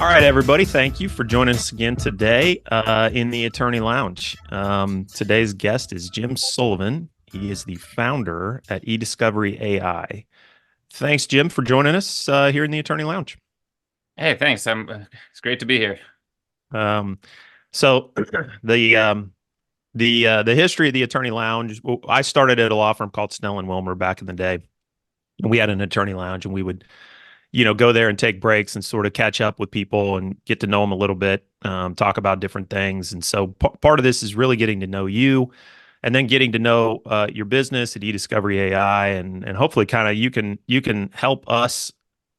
All right, everybody. Thank you for joining us again today in the Attorney Lounge. Today's guest is Jim Sullivan. He is the founder at eDiscovery AI. Thanks, Jim, for joining us here in the Attorney Lounge. Hey, thanks. It's great to be here. Um, so the the history of the Attorney Lounge. Well, I started at a law firm called Snell and Wilmer back in the day. We had an attorney lounge, and we would go there and take breaks and sort of catch up with people and get to know them a little bit, talk about different things. And so part of this is really getting to know you and then getting to know your business at eDiscovery AI, and hopefully kind of you can help us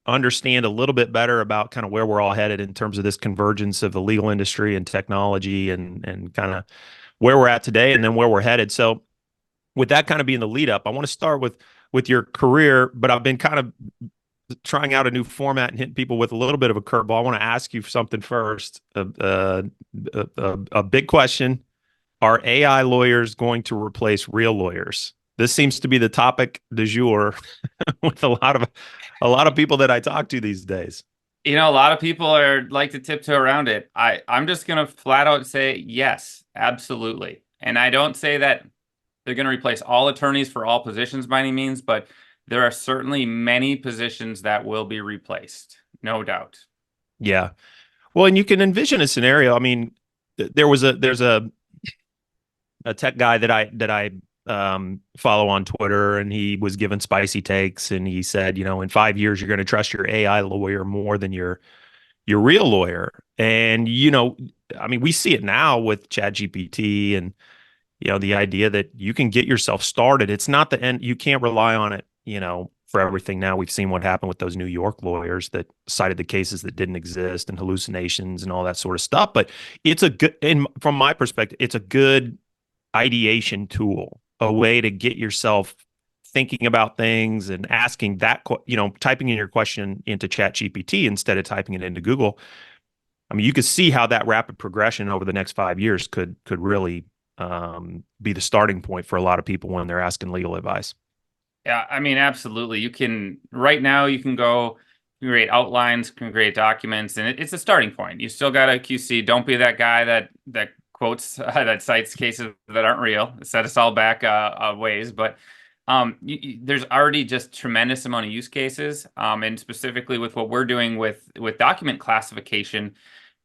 understand a little bit better about kind of where we're all headed in terms of this convergence of the legal industry and technology and kind of where we're at today and then where we're headed. So with that kind of being the lead up, I want to start with your career, but I've been kind of trying out a new format and hitting people with a little bit of a curveball. I want to ask you something first. A big question: are AI lawyers going to replace real lawyers? This seems to be the topic du jour with a lot of people that I talk to these days. A lot of people are like to tiptoe around it. I'm just gonna flat out say yes, absolutely. And I don't say that they're gonna replace all attorneys for all positions by any means, but there are certainly many positions that will be replaced, no doubt. Yeah. Well, and you can envision a scenario. I mean, there's a tech guy that I follow on Twitter, and he was given spicy takes, and he said, in 5 years you're going to trust your AI lawyer more than your real lawyer. And I mean, we see it now with ChatGPT, and the idea that you can get yourself started. It's not the end. You can't rely on it, for everything. Now we've seen what happened with those New York lawyers that cited the cases that didn't exist and hallucinations and all that sort of stuff. But it's a good, and from my perspective, it's a good ideation tool, a way to get yourself thinking about things and asking that, typing in your question into ChatGPT instead of typing it into Google. I mean, you could see how that rapid progression over the next 5 years could really be the starting point for a lot of people when they're asking legal advice. Yeah, I mean, absolutely. Right now, you can go create outlines, can create documents, and it's a starting point. You still got to QC. Don't be that guy that quotes that cites cases that aren't real. Set us all back a ways, but there's already just tremendous amount of use cases, and specifically with what we're doing with document classification,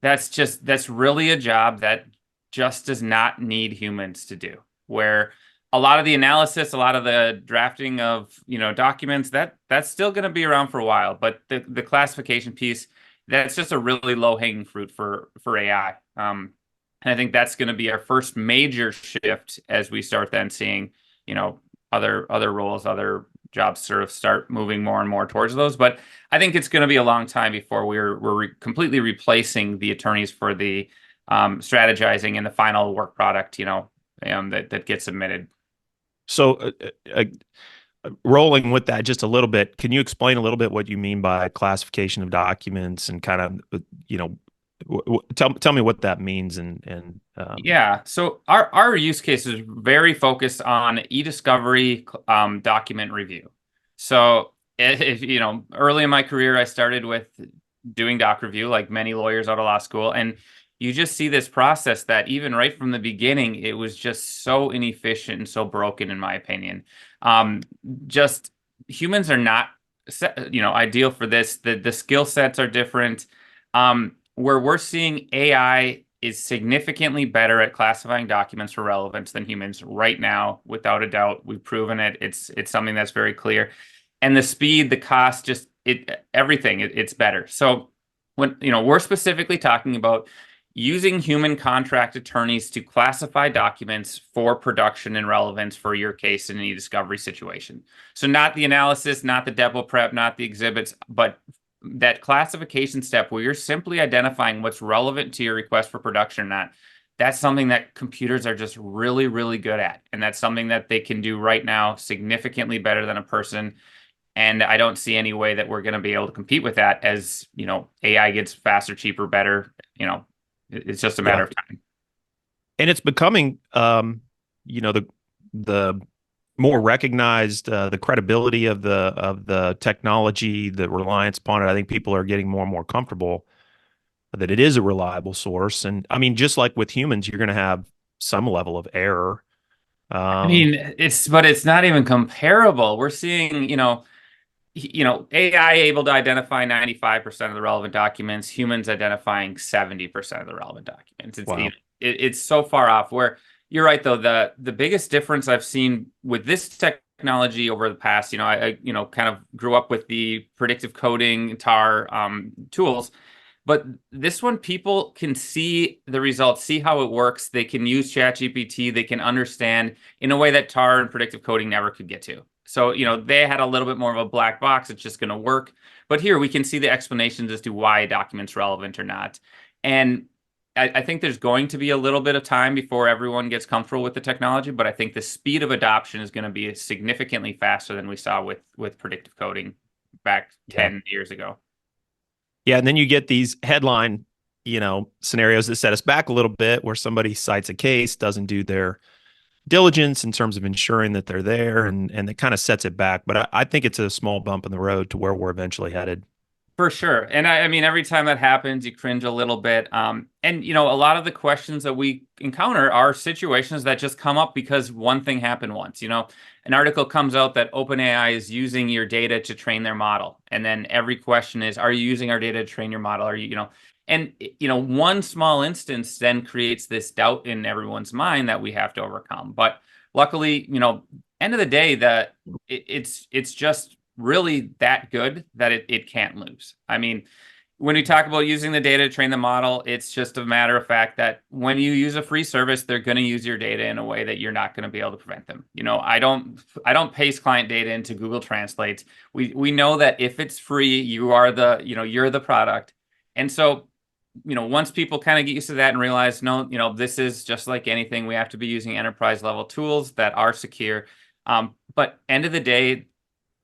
that's really a job that just does not need humans to do. Where a lot of the analysis, a lot of the drafting of documents, that's still going to be around for a while, but the classification piece, that's just a really low hanging fruit for AI. And I think that's going to be our first major shift as we start then seeing, other roles, other jobs sort of start moving more and more towards those. But I think it's going to be a long time before we're completely replacing the attorneys for the strategizing and the final work product, that gets submitted. So, rolling with that just a little bit, can you explain a little bit what you mean by classification of documents and kind of, tell me what that means and Yeah, so our use case is very focused on e-discovery document review. So if early in my career, I started with doing doc review, like many lawyers out of law school, and you just see this process that even right from the beginning, it was just so inefficient and so broken, in my opinion. Just humans are not, ideal for this. The skill sets are different. Where we're seeing AI is significantly better at classifying documents for relevance than humans right now, without a doubt. We've proven it. It's something that's very clear, and the speed, the cost, just everything. It's better. So when we're specifically talking about using human contract attorneys to classify documents for production and relevance for your case in an e-discovery situation. So not the analysis, not the depo prep, not the exhibits, but that classification step where you're simply identifying what's relevant to your request for production or not. That's something that computers are just really, really good at. And that's something that they can do right now significantly better than a person. And I don't see any way that we're going to be able to compete with that as, AI gets faster, cheaper, better. It's just a matter yeah, of time. and it's becoming, the more recognized, the credibility of the technology, the reliance upon it. I think people are getting more and more comfortable that it is a reliable source. And I mean, just like with humans, you're going to have some level of error. I Um, mean, but it's not even comparable. We're seeing, AI able to identify 95% of the relevant documents, humans identifying 70% of the relevant documents. wow. It's so far off where you're right though. The biggest difference I've seen with this technology over the past, kind of grew up with the predictive coding tar tools. But this one, people can see the results, see how it works. They can use ChatGPT. They can understand in a way that tar and predictive coding never could get to. So, they had a little bit more of a black box. It's just going to work. But here we can see the explanations as to why a document's relevant or not. And I think there's going to be a little bit of time before everyone gets comfortable with the technology, but I think the speed of adoption is going to be significantly faster than we saw with predictive coding back Yeah. 10 years ago. Yeah. And then you get these headline, scenarios that set us back a little bit where somebody cites a case, doesn't do their diligence in terms of ensuring that they're there, and it kind of sets it back. But I think it's a small bump in the road to where we're eventually headed. For sure. And I mean, every time that happens, you cringe a little bit. And, a lot of the questions that we encounter are situations that just come up because one thing happened once. An article comes out that OpenAI is using your data to train their model. And then every question is, are you using our data to train your model? And, one small instance then creates this doubt in everyone's mind that we have to overcome. But luckily, end of the day, it's just really that good that it can't lose. I mean, when we talk about using the data to train the model, it's just a matter of fact that when you use a free service, they're going to use your data in a way that you're not going to be able to prevent them. I don't paste client data into Google Translate. We know that if it's free, you're the product. And so, once people kind of get used to that and realize, no, this is just like anything, we have to be using enterprise level tools that are secure. But end of the day,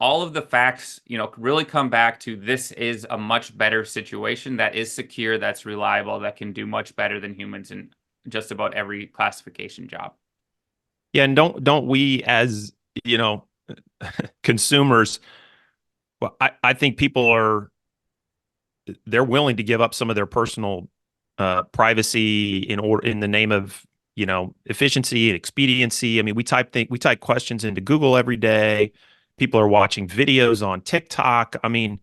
all of the facts, really come back to this is a much better situation that is secure, that's reliable, that can do much better than humans in just about every classification job. Yeah, and don't we as you know consumers? Well, I think people they're willing to give up some of their personal privacy in the name of efficiency and expediency. I mean, we type questions into Google every day. People are watching videos on TikTok. I mean,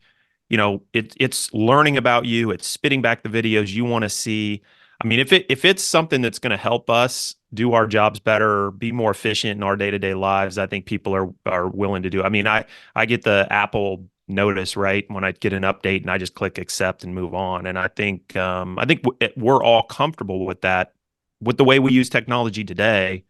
it's learning about you. It's spitting back the videos you want to see. I mean, if it's something that's going to help us do our jobs better, be more efficient in our day-to-day lives, I think people are willing to do. I mean, I get the Apple notice right when I get an update, and I just click accept and move on. And I think we're all comfortable with that, with the way we use technology today.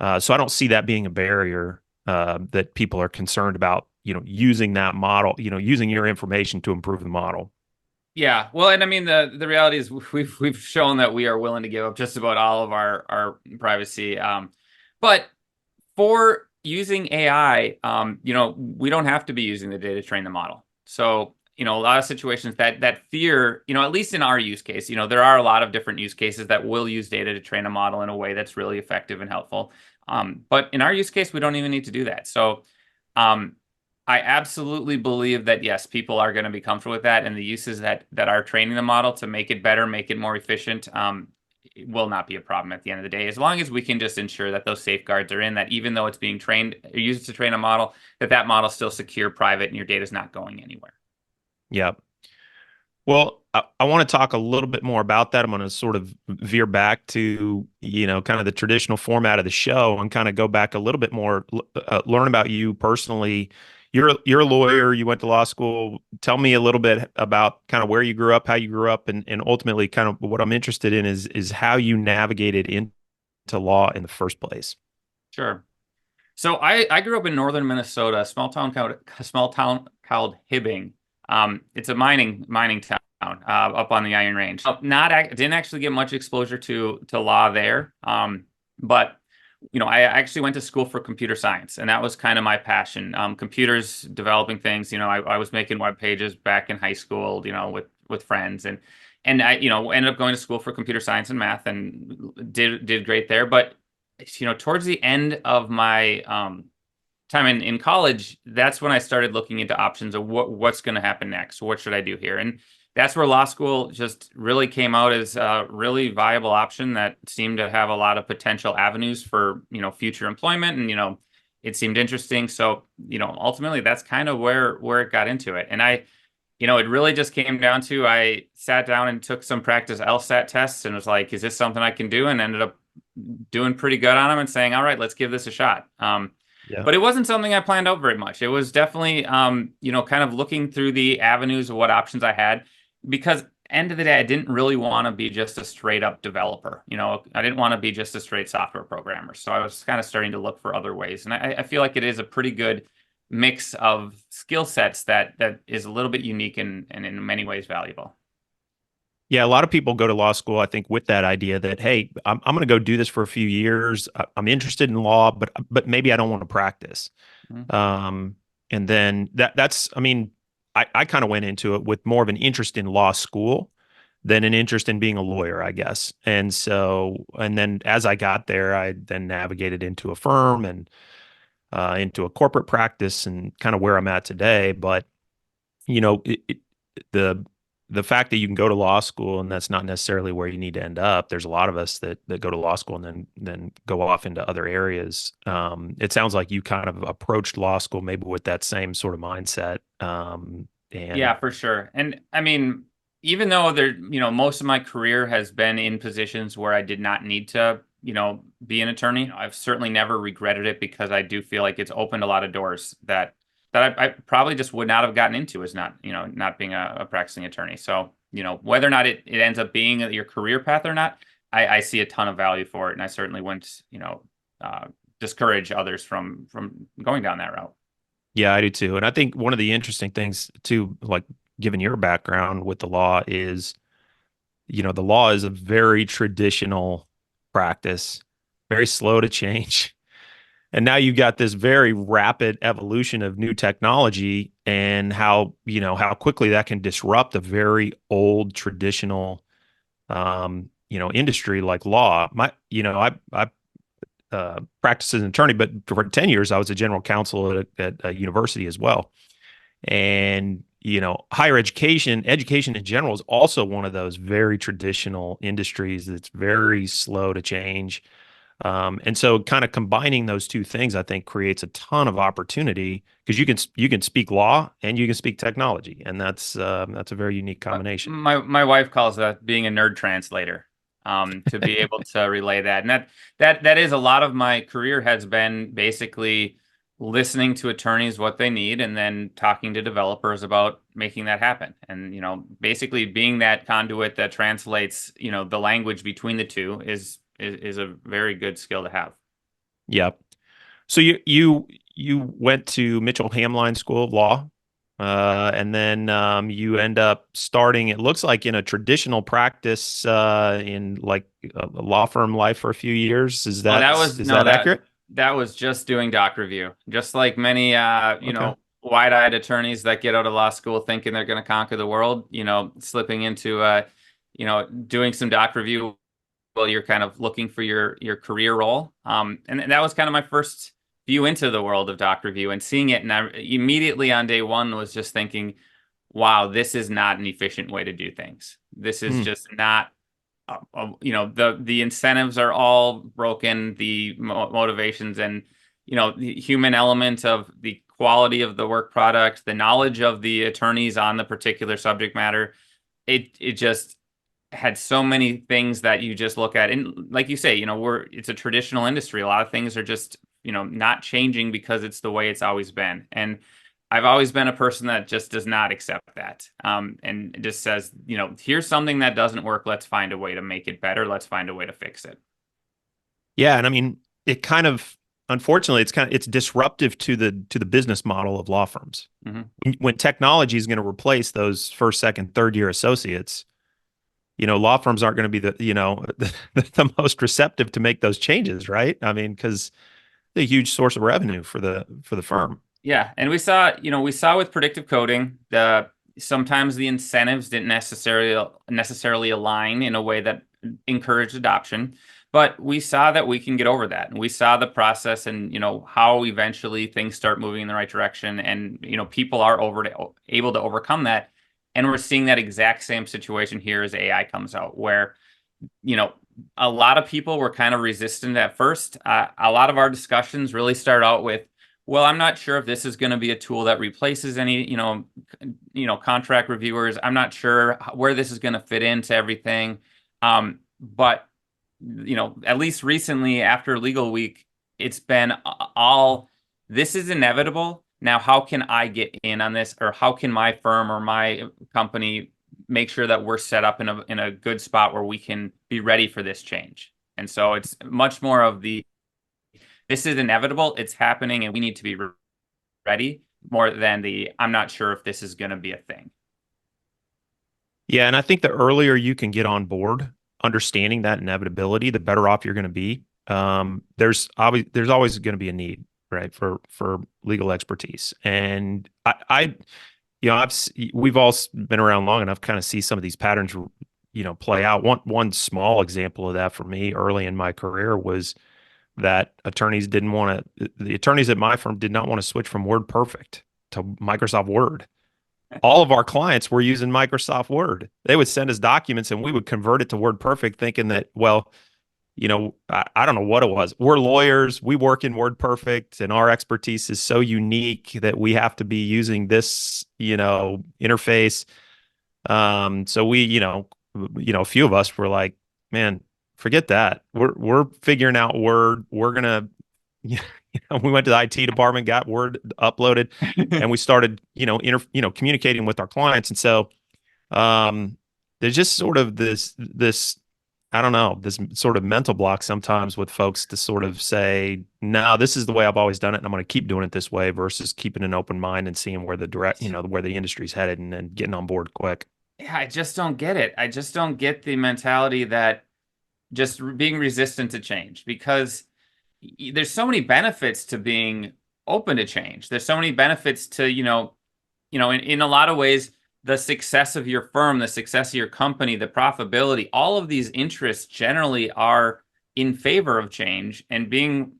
So I don't see that being a barrier that people are concerned about. Using that model, using your information to improve the model. Yeah, well, and I mean the reality is we've shown that we are willing to give up just about all of our privacy. But for using AI, we don't have to be using the data to train the model. So, a lot of situations that fear, at least in our use case, there are a lot of different use cases that will use data to train a model in a way that's really effective and helpful. But in our use case, we don't even need to do that. So, um, I absolutely believe that yes, people are going to be comfortable with that, and the uses that are training the model to make it better, make it more efficient, it will not be a problem at the end of the day, as long as we can just ensure that those safeguards are in. That even though it's being trained, used to train a model, that model is still secure, private, and your data is not going anywhere. Yeah. Well, I want to talk a little bit more about that. I'm going to sort of veer back to, kind of the traditional format of the show and kind of go back a little bit more, learn about you personally. You're a lawyer. You went to law school. Tell me a little bit about kind of where you grew up, how you grew up, and ultimately kind of what I'm interested in is how you navigated into law in the first place. Sure. So I grew up in northern Minnesota, a small town called Hibbing. It's a mining town up on the Iron Range. Didn't actually get much exposure to law there. But I actually went to school for computer science, and that was kind of my passion. Computers, developing things. I was making web pages back in high school, with friends, and I, ended up going to school for computer science and math, and did great there. But towards the end of my time in college, that's when I started looking into options of what's going to happen next. What should I do here? And that's where law school just really came out as a really viable option that seemed to have a lot of potential avenues for, future employment. And, it seemed interesting. So, ultimately that's kind of where it got into it. And it really just came down to I sat down and took some practice LSAT tests and was like, is this something I can do? And ended up doing pretty good on them and saying, all right, let's give this a shot. Yeah. But it wasn't something I planned out very much. It was definitely, kind of looking through the avenues of what options I had because end of the day, I didn't really want to be just a straight up developer. I didn't want to be just a straight software programmer. So I was kind of starting to look for other ways. And I feel like it is a pretty good mix of skill sets that is a little bit unique and in many ways valuable. Yeah, a lot of people go to law school, I think, with that idea that, hey, I'm going to go do this for a few years. I'm interested in law, but maybe I don't want to practice. Mhm. Um, and then I mean, I kind of went into it with more of an interest in law school than an interest in being a lawyer, I guess. And then as I got there, I then navigated into a firm and into a corporate practice and kind of where I'm at today. But you know, the the fact that you can go to law school and that's not necessarily where you need to end up. There's a lot of us that go to law school and then go off into other areas. It sounds like you kind of approached law school maybe with that same sort of mindset. And Yeah, for sure. And I mean, even though most of my career has been in positions where I did not need to, be an attorney, I've certainly never regretted it because I do feel like it's opened a lot of doors that I probably just would not have gotten into as not being a practicing attorney. So, whether or not it ends up being your career path or not, I see a ton of value for it. And I certainly wouldn't, uh, discourage others from going down that route. yeah, I do too. And I think one of the interesting things too, like given your background with the law is, the law is a very traditional practice, very slow to change. And now you've got this very rapid evolution of new technology and how quickly that can disrupt a very old traditional industry like law. I practiced as an attorney, but for 10 years I was a general counsel at a university as well. And higher education in general is also one of those very traditional industries that's very slow to change. And so kind of combining those two things, I think creates a ton of opportunity because you can speak law and you can speak technology. And that's a very unique combination. My wife calls that being a nerd translator, to be able to relay that. And that is a lot of my career has been basically listening to attorneys what they need and then talking to developers about making that happen. And, basically being that conduit that translates, the language between the two is a very good skill to have. Yeah. So you went to Mitchell Hamline School of Law, and then you end up starting. It looks like in a traditional practice in like a law firm life for a few years. Is Oh, that that was is no, that accurate? that was just doing doc review. Just like many Okay. wide-eyed attorneys that get out of law school thinking they're going to conquer the world, slipping into doing some doc review while you're kind of looking for your career role. And that was kind of my first view into the world of doc review and seeing it. And I immediately on day one was just thinking, wow, this is not an efficient way to do things. This is Hmm. just not the incentives are all broken, the motivations and the human element of the quality of the work product, the knowledge of the attorneys on the particular subject matter. It just had so many things that you just look at, and like you say, it's a traditional industry. A lot of things are just not changing because it's the way it's always been. And I've always been a person that just does not accept that, and just says, here's something that doesn't work. Let's find a way to make it better. Let's find a way to fix it. Yeah, and I mean, it kind of unfortunately it's disruptive to the business model of law firms. Hmm. When technology is going to replace those first, second, third year associates, law firms aren't going to be the most receptive to make those changes, right? I mean, because a huge source of revenue for the firm. Yeah, and we saw with predictive coding, sometimes the incentives didn't necessarily align in a way that encouraged adoption, but we saw that we can get over that, and we saw the process, and how eventually things start moving in the right direction, and people are able to overcome that, And we're seeing that exact same situation here as AI comes out, where, you know, a lot of people were kind of resistant at first. A lot of our discussions really start out with, well, I'm not sure if this is going to be a tool that replaces any, contract reviewers. I'm not sure where this is going to fit into everything. But at least recently after Legal Week, it's been all, this is inevitable. Now, how can I get in on this, or how can my firm or my company make sure that we're set up in a good spot where we can be ready for this change? And so it's much more of this is inevitable, it's happening, and we need to be ready, more than I'm not sure if this is going to be a thing. Yeah, and I think the earlier you can get on board, understanding that inevitability, the better off you're going to be. There's always going to be a need, right, for legal expertise, and we've all been around long enough, kind of see some of these patterns, play out. One small example of that for me early in my career was that the attorneys at my firm did not want to switch from WordPerfect to Microsoft Word. All of our clients were using Microsoft Word. They would send us documents and we would convert it to WordPerfect, thinking that, well, I don't know what it was. We're lawyers. We work in WordPerfect, and our expertise is so unique that we have to be using this, interface. So a few of us were like, man, forget that. We're figuring out Word. We're gonna, we went to the IT department, got Word uploaded, and we started, communicating with our clients. And so, there's just sort of this I don't know, this sort of mental block sometimes with folks to sort of say, no, this is the way I've always done it, and I'm going to keep doing it this way, versus keeping an open mind and seeing where where the industry's headed, and then getting on board quick. Yeah, I just don't get it. I just don't get the mentality that just being resistant to change, because there's so many benefits to being open to change. There's so many benefits to, in a lot of ways, the success of your firm, the success of your company, the profitability, all of these interests generally are in favor of change, and being,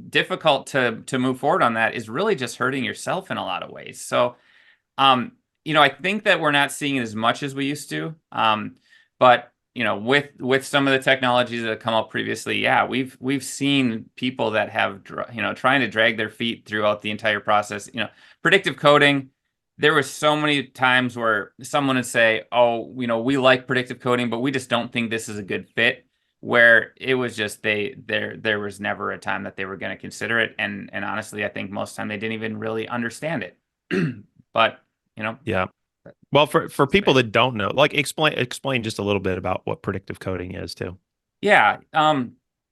difficult to move forward on that is really just hurting yourself in a lot of ways. So, I think that we're not seeing it as much as we used to. But with some of the technologies that have come up previously, yeah, we've seen people that have trying to drag their feet throughout the entire process. Predictive coding. There were so many times where someone would say, "Oh, we like predictive coding, but we just don't think this is a good fit." Where it was just there was never a time that they were going to consider it, and honestly, I think most of the time they didn't even really understand it. But Yeah. Well, for people that don't know, like explain just a little bit about what predictive coding is too. Yeah.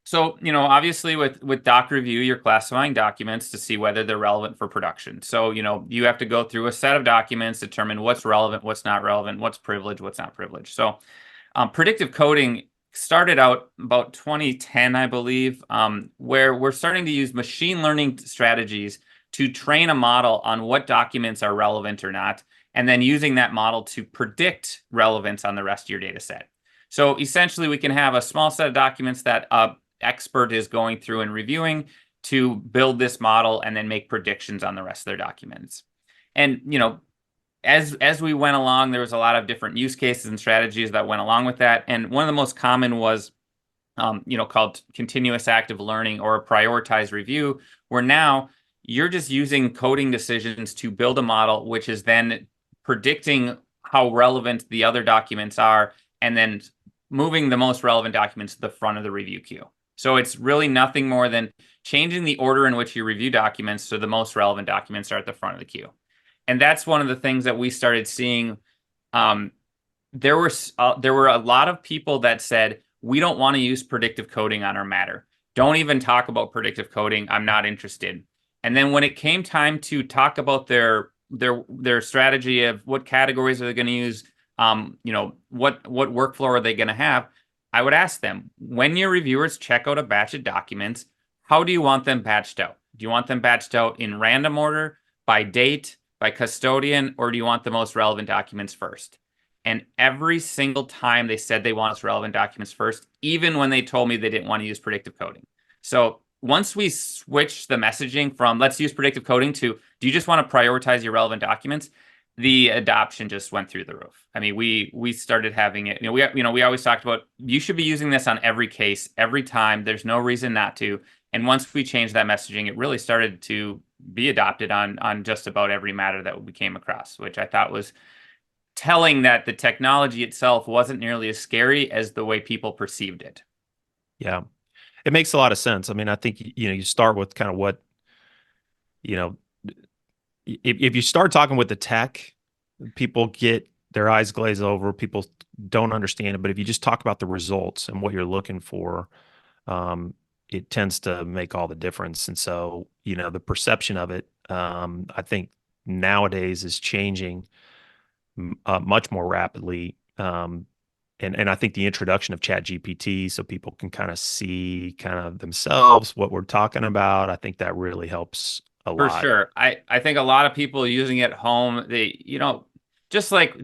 So, obviously with doc review, you're classifying documents to see whether they're relevant for production. So, you have to go through a set of documents, determine what's relevant, what's not relevant, what's privileged, what's not privileged. So, predictive coding started out about 2010, I believe, where we're starting to use machine learning strategies to train a model on what documents are relevant or not, and then using that model to predict relevance on the rest of your data set. So essentially, we can have a small set of documents that an expert is going through and reviewing to build this model and then make predictions on the rest of their documents. And, as we went along, there was a lot of different use cases and strategies that went along with that. And one of the most common was, called continuous active learning, or a prioritized review, where now you're just using coding decisions to build a model, which is then predicting how relevant the other documents are, and then moving the most relevant documents to the front of the review queue. So it's really nothing more than changing the order in which you review documents so the most relevant documents are at the front of the queue. And that's one of the things that we started seeing. There were a lot of people that said, we don't want to use predictive coding on our matter. Don't even talk about predictive coding. I'm not interested. And then when it came time to talk about their strategy of what categories are they going to use, what workflow are they going to have, I would ask them, when your reviewers check out a batch of documents, how do you want them batched out? Do you want them batched out in random order, by date, by custodian, or do you want the most relevant documents first? And every single time they said they want relevant documents first, even when they told me they didn't want to use predictive coding. So once we switch the messaging from let's use predictive coding to do you just want to prioritize your relevant documents, the adoption just went through the roof. I mean, we started having it. We always talked about you should be using this on every case, every time. There's no reason not to. And once we changed that messaging, it really started to be adopted on just about every matter that we came across, which I thought was telling that the technology itself wasn't nearly as scary as the way people perceived it. Yeah, it makes a lot of sense. I mean, I think you start with kind of what you know if you start talking with the tech, people get their eyes glaze over. People don't understand it. But if you just talk about the results and what you're looking for, um, it tends to make all the difference. And so, the perception of it, I think nowadays is changing much more rapidly. And I think the introduction of ChatGPT, so people can kind of see kind of themselves what we're talking about, I think that really helps a For lot. sure. I think a lot of people using it at home, just like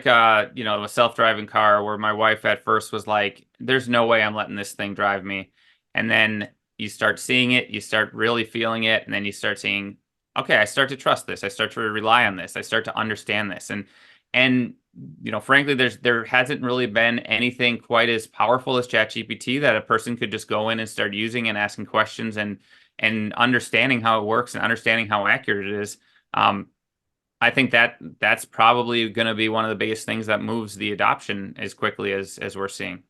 a self-driving car where my wife at first was like, there's no way I'm letting this thing drive me. And then you start seeing it, you start really feeling it, and then you start seeing, okay, I start to trust this. I start to rely on this. I start to understand this. And frankly, there hasn't really been anything quite as powerful as ChatGPT that a person could just go in and start using and asking questions and understanding how it works and understanding how accurate it is. I think that's probably going to be one of the biggest things that moves the adoption as quickly as we're seeing.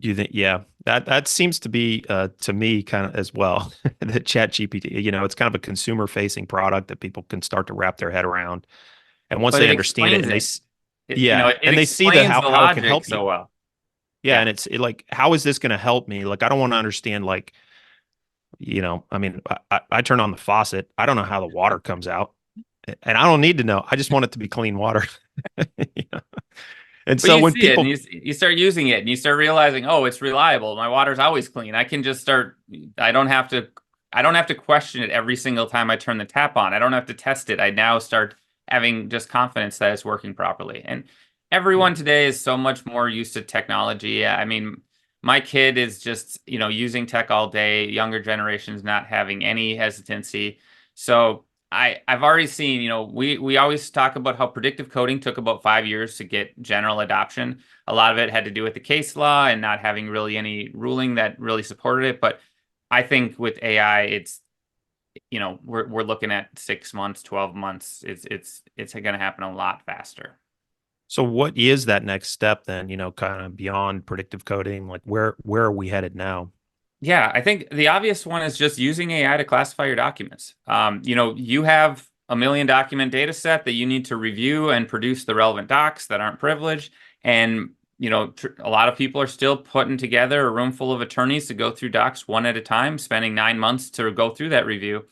You think, yeah, that seems to be to me kind of as well. The Chat GPT, it's kind of a consumer facing product that people can start to wrap their head around. And once But they it understand it explains and it. yeah, It and they see the explains the how it can logic help so me. well. Yeah, Yeah. and like, how is this going to help me? Like, I don't want to understand, like, I mean, I turn on the faucet. I don't know how the water comes out, and I don't need to know. I just want it to be clean water. Yeah. And But so you when see it and people, you start using it and you start realizing, oh, it's reliable. My water's always clean. I can just start, I don't have to, I don't have to question it every single time I turn the tap on. I don't have to test it. I now start having just confidence that it's working properly. And yeah, everyone today is so much more used to technology. I mean, my kid is just using tech all day, younger generations not having any hesitancy. So I've already seen, we always talk about how predictive coding took about 5 years to get general adoption. A lot of it had to do with the case law and not having really any ruling that really supported it. But I think with AI, we're looking at 6 months, 12 months. It's going to happen a lot faster. so what is that next step then? Kind of beyond predictive coding, like where are we headed now? Yeah, I think the obvious one is just using AI to classify your documents. You have a million document data set that you need to review and produce the relevant docs that aren't privileged. And a lot of people are still putting together a room full of attorneys to go through docs one at a time, spending 9 months to go through that review.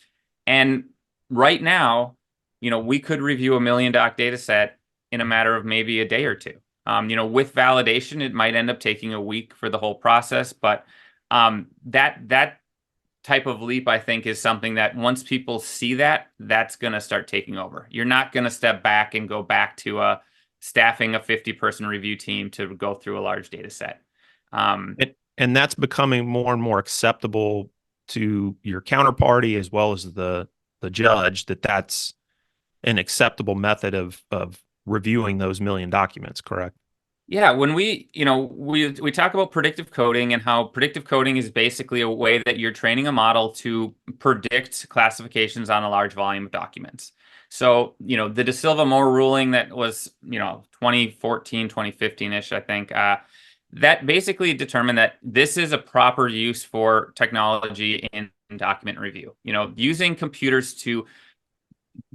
And right now, we could review a million doc data set in a matter of maybe a day or two. With validation, it might end up taking a week for the whole process, but that type of leap, I think, is something that once people see that, that's going to start taking over. You're not going to step back and go back to staffing a 50-person review team to go through a large data set. Um, And that's becoming more and more acceptable to your counterparty as well as the judge, that's an acceptable method of reviewing those million documents, correct? Yeah, when we talk about predictive coding and how predictive coding is basically a way that you're training a model to predict classifications on a large volume of documents. So, the De Silva Moore ruling that was 2014, 2015-ish, I think, that basically determined that this is a proper use for technology in document review. Using computers to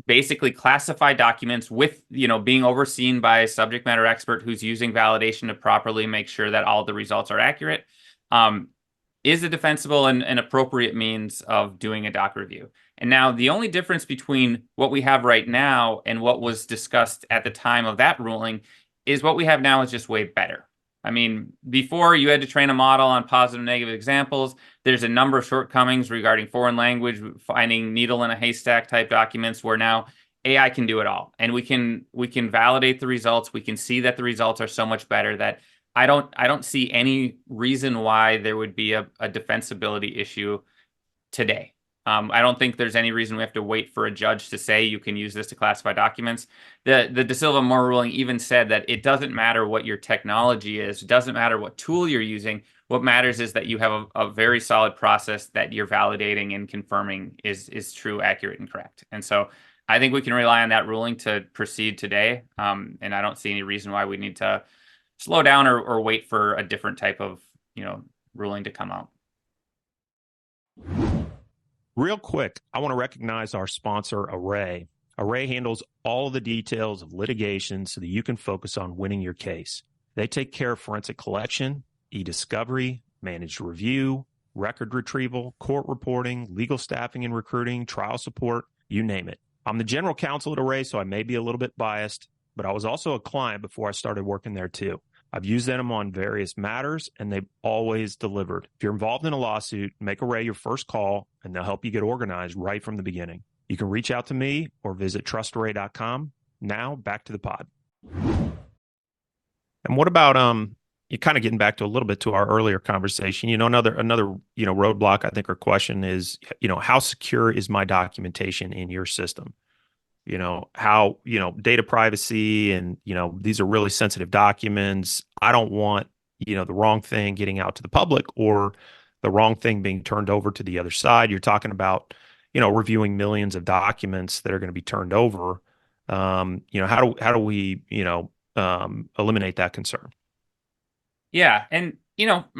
basically classify documents with being overseen by a subject matter expert who's using validation to properly make sure that all the results are accurate, um, is a defensible and appropriate means of doing a doc review. And now the only difference between what we have right now and what was discussed at the time of that ruling is what we have now is just way better. I mean, before you had to train a model on positive and negative examples. There's a number of shortcomings regarding foreign language, finding needle in a haystack type documents where now AI can do it all. And we can validate the results. We can see that the results are so much better that I don't see any reason why there would be a defensibility issue today. I don't think there's any reason we have to wait for a judge to say you can use this to classify documents. The De Silva Moore ruling even said that it doesn't matter what your technology is, it doesn't matter what tool you're using. What matters is that you have a very solid process that you're validating and confirming is true, accurate, and correct. And so I think we can rely on that ruling to proceed today. And I don't see any reason why we need to slow down or wait for a different type of, ruling to come out. Real quick, I want to recognize our sponsor, Array. Array handles all of the details of litigation so that you can focus on winning your case. They take care of forensic collection, eDiscovery, managed review, record retrieval, court reporting, legal staffing and recruiting, trial support, you name it. I'm the general counsel at Array, so I may be a little bit biased, but I was also a client before I started working there too. I've used them on various matters, and they've always delivered. If you're involved in a lawsuit, make Array your first call, and they'll help you get organized right from the beginning. You can reach out to me or visit trustarray.com. Now, back to the pod. And what about you kind of getting back to a little bit to our earlier conversation? Another roadblock I think or question is, how secure is my documentation in your system? How, data privacy and, these are really sensitive documents. I don't want, the wrong thing getting out to the public or the wrong thing being turned over to the other side. You're talking about, reviewing millions of documents that are going to be turned over. How do we, eliminate that concern? Yeah, and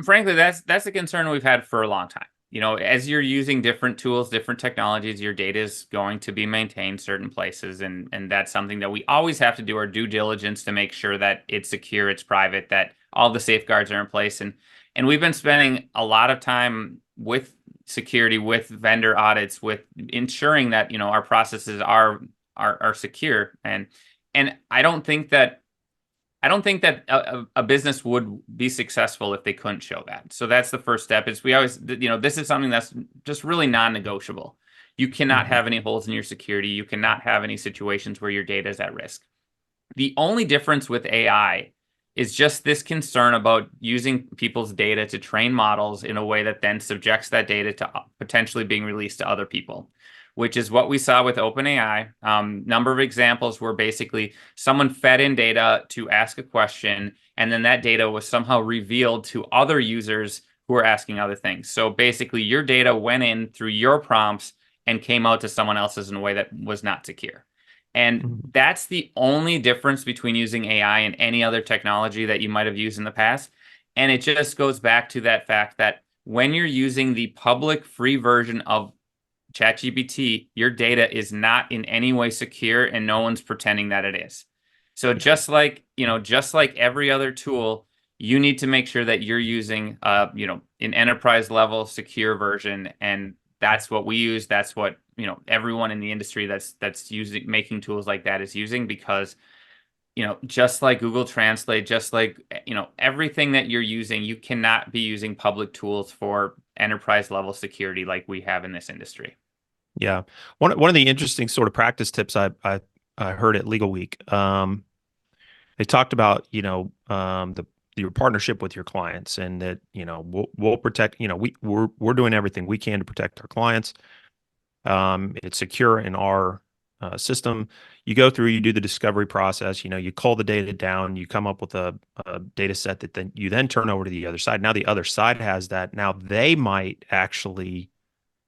frankly, that's a concern we've had for a long time. As you're using different tools, different technologies, your data is going to be maintained certain places, and that's something that we always have to do our due diligence to make sure that it's secure, it's private, that all the safeguards are in place. And we've been spending a lot of time with security, with vendor audits, with ensuring that our processes are secure. And I don't think that a business would be successful if they couldn't show that. So that's the first step. Is we always, this is something that's just really non-negotiable. You cannot have any holes in your security. You cannot have any situations where your data is at risk. The only difference with AI is just this concern about using people's data to train models in a way that then subjects that data to potentially being released to other people, which is what we saw with OpenAI. Number of examples where basically someone fed in data to ask a question, and then that data was somehow revealed to other users who are asking other things. So basically your data went in through your prompts and came out to someone else's in a way that was not secure. And that's the only difference between using AI and any other technology that you might have used in the past. And it just goes back to that fact that when you're using the public free version of ChatGPT, your data is not in any way secure, and no one's pretending that it is. So just like every other tool, you need to make sure that you're using an enterprise level secure version, and that's what we use. That's what everyone in the industry that's using making tools like that is using, because just like Google Translate, just like everything that you're using, you cannot be using public tools for enterprise level security like we have in this industry. Yeah. One of the interesting sort of practice tips I heard at Legal Week, they talked about, your partnership with your clients, and that, we'll protect, we're doing everything we can to protect our clients. It's secure in our system. You go through, you do the discovery process, you cull the data down, you come up with a data set that then you then turn over to the other side. Now the other side has that. Now they might actually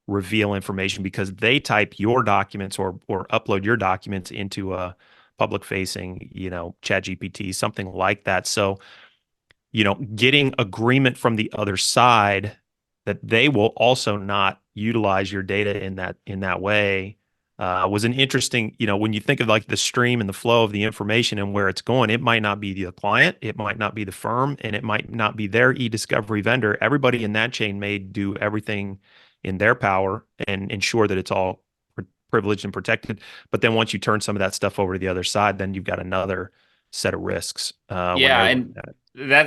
reveal information because they type your documents or upload your documents into a public facing, ChatGPT, something like that. So, getting agreement from the other side that they will also not utilize your data in that way was an interesting, when you think of like the stream and the flow of the information and where it's going, it might not be the client, it might not be the firm, and it might not be their eDiscovery vendor. Everybody in that chain may do everything in their power and ensure that it's all privileged and protected. But then once you turn some of that stuff over to the other side, then you've got another set of risks when Yeah, they're looking and at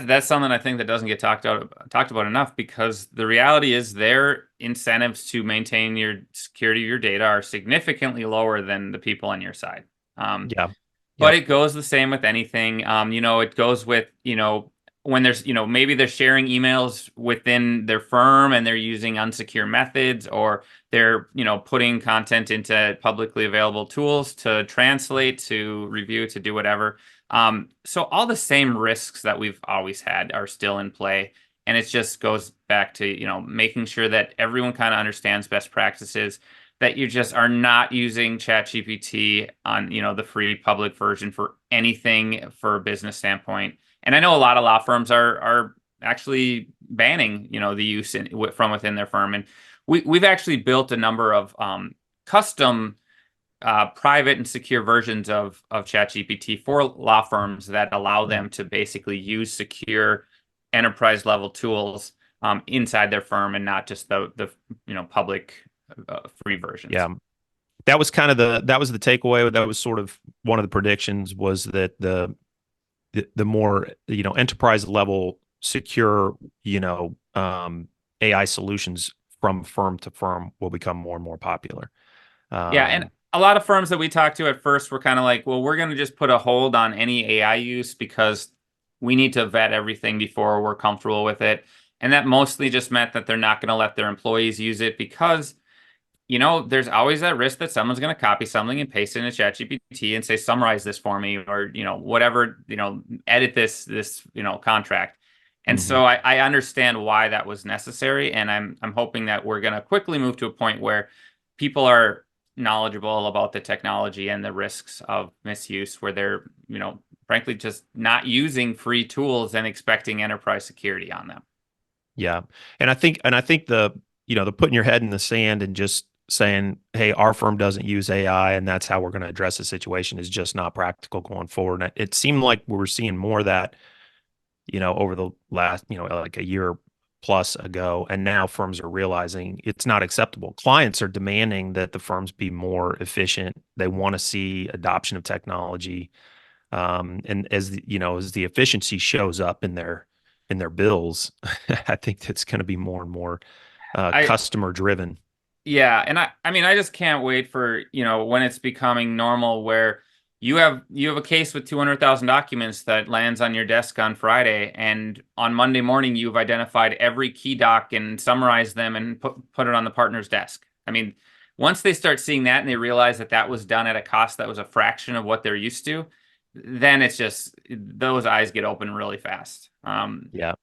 it. that's something I think that doesn't get talked about enough, because the reality is their incentives to maintain your security of your data are significantly lower than the people on your side. Yeah. But Yep. it goes the same with anything. It goes with, when there's, maybe they're sharing emails within their firm and they're using unsecure methods, or they're, putting content into publicly available tools to translate, to review, to do whatever. So all the same risks that we've always had are still in play. And it just goes back to, making sure that everyone kind of understands best practices, that you just are not using ChatGPT on, the free public version for anything for a business standpoint. And I know a lot of law firms are actually banning, the use from within their firm. And we've actually built a number of custom private and secure versions of ChatGPT for law firms that allow them to basically use secure enterprise level tools inside their firm, and not just the public free versions. Yeah. That was kind of that was the takeaway. That was sort of one of the predictions, was that the more, enterprise level secure, AI solutions from firm to firm will become more and more popular. Yeah, and Um, a lot of firms that we talked to at first were kind of like, well, we're going to just put a hold on any AI use because we need to vet everything before we're comfortable with it. And that mostly just meant that they're not going to let their employees use it because, there's always that risk that someone's going to copy something and paste it into ChatGPT and say, summarize this for me, or, whatever, edit this, contract. And mhm. so I understand why that was necessary. And I'm hoping that we're going to quickly move to a point where people are knowledgeable about the technology and the risks of misuse, where they're, frankly, just not using free tools and expecting enterprise security on them. Yeah. And I think the putting your head in the sand and just saying, hey, our firm doesn't use AI and that's how we're going to address the situation, is just not practical going forward. And it seemed like we were seeing more of that, over the last, like a year plus ago. And now firms are realizing it's not acceptable. Clients are demanding that the firms be more efficient. They want to see adoption of technology. And as the efficiency shows up in their bills, I think that's going to be more and more I customer driven. Yeah, and I mean I just can't wait for, when it's becoming normal where you have a case with 200,000 documents that lands on your desk on Friday, and on Monday morning you've identified every key doc and summarized them and put it on the partner's desk. I mean, once they start seeing that and they realize that that was done at a cost that was a fraction of what they're used to, then it's just those eyes get open really fast. Yeah,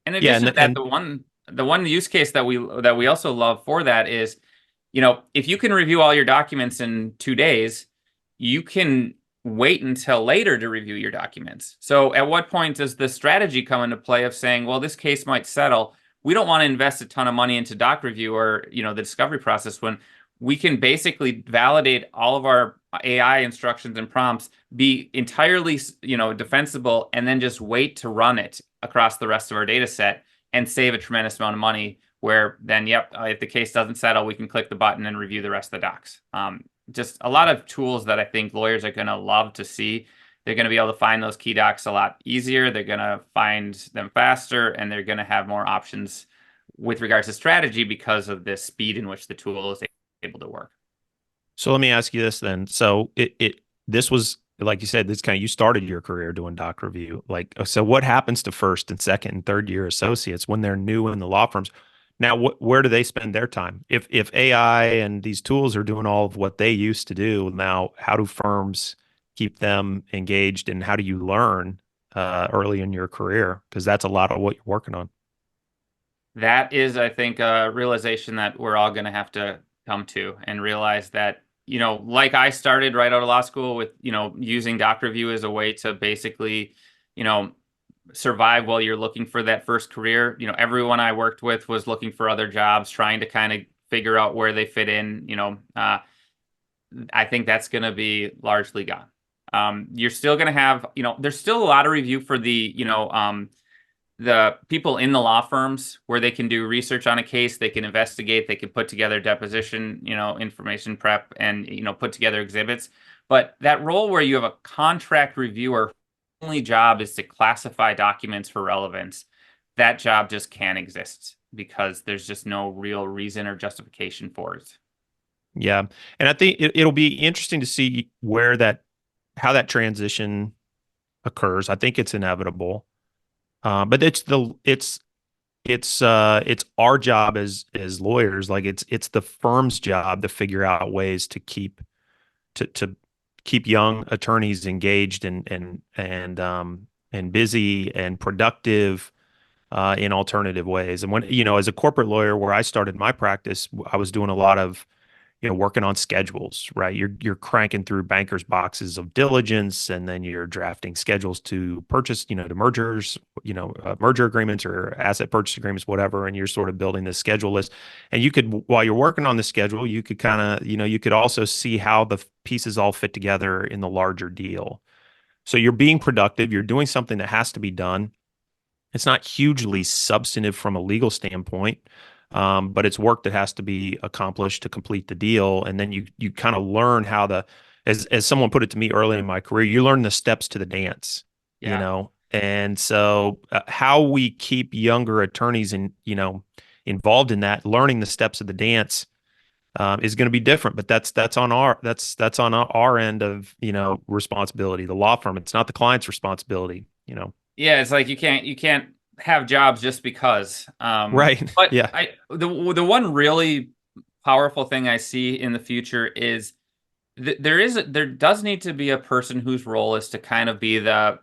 In yeah, addition to that, the one use case that we also love for that is, if you can review all your documents in 2 days, you can wait until later to review your documents. So at what point does the strategy come into play of saying, well, this case might settle. We don't want to invest a ton of money into doc review or, the discovery process, when we can basically validate all of our AI instructions and prompts, be entirely, defensible, and then just wait to run it across the rest of our data set and save a tremendous amount of money, where then, yep, if the case doesn't settle, we can click the button and review the rest of the docs. Just a lot of tools that I think lawyers are going to love to see. They're going to be able to find those key docs a lot easier. They're going to find them faster, and they're going to have more options with regards to strategy because of the speed in which the tool is able to work. So let me ask you this then. So this was, like you said, this kind of, you started your career doing doc review. Like, so what happens to first and second and third year associates when they're new in the law firms? Now, where do they spend their time? If AI and these tools are doing all of what they used to do, now how do firms keep them engaged, and how do you learn early in your career? Because that's a lot of what you're working on. That is, I think, a realization that we're all going to have to come to, and realize that, like I started right out of law school with, using doc review as a way to basically, you know, survive while you're looking for that first career. Everyone I worked with was looking for other jobs, trying to kind of figure out where they fit in. I think that's going to be largely gone. You're still going to have, there's still a lot of review for the people in the law firms, where they can do research on a case, they can investigate, they can put together deposition, information prep, and, put together exhibits. But that role where you have a contract reviewer, only job is to classify documents for relevance, that job just can't exist because there's just no real reason or justification for it. Yeah. And I think it'll be interesting to see how that transition occurs. I think it's inevitable. But it's our job as lawyers, like it's the firm's job to figure out ways to keep young attorneys engaged and busy and productive in alternative ways. And when, as a corporate lawyer, where I started my practice, I was doing a lot of, working on schedules, right? You're cranking through bankers' boxes of diligence, and then you're drafting schedules to purchase, to mergers, merger agreements or asset purchase agreements, whatever. And you're sort of building this schedule list. And you could, while you're working on the schedule, you could kind of, you could also see how the pieces all fit together in the larger deal. So you're being productive. You're doing something that has to be done. It's not hugely substantive from a legal standpoint, but it's work that has to be accomplished to complete the deal. And then you kind of learn how as someone put it to me early in my career, you learn the steps to the dance, you Yeah. know. And so how we keep younger attorneys involved in that, learning the steps of the dance, is going to be different. But that's on our end of responsibility, the law firm. It's not the client's responsibility. Yeah, it's like you can't have jobs just because. Right. But Yeah. the one really powerful thing I see in the future is there does need to be a person whose role is to kind of be the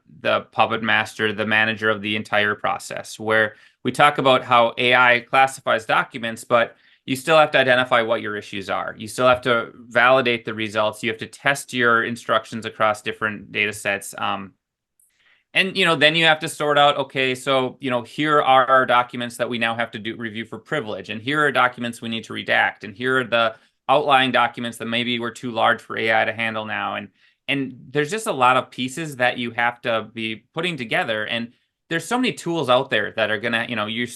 puppet master, the manager of the entire process, where we talk about how AI classifies documents, but you still have to identify what your issues are. You still have to validate the results. You have to test your instructions across different data sets. And then you have to sort out, okay, so here are our documents that we now have to do review for privilege, and here are documents we need to redact, and here are the outlying documents that maybe were too large for AI to handle now. And there's just a lot of pieces that you have to be putting together. And there's so many tools out there that are gonna, we're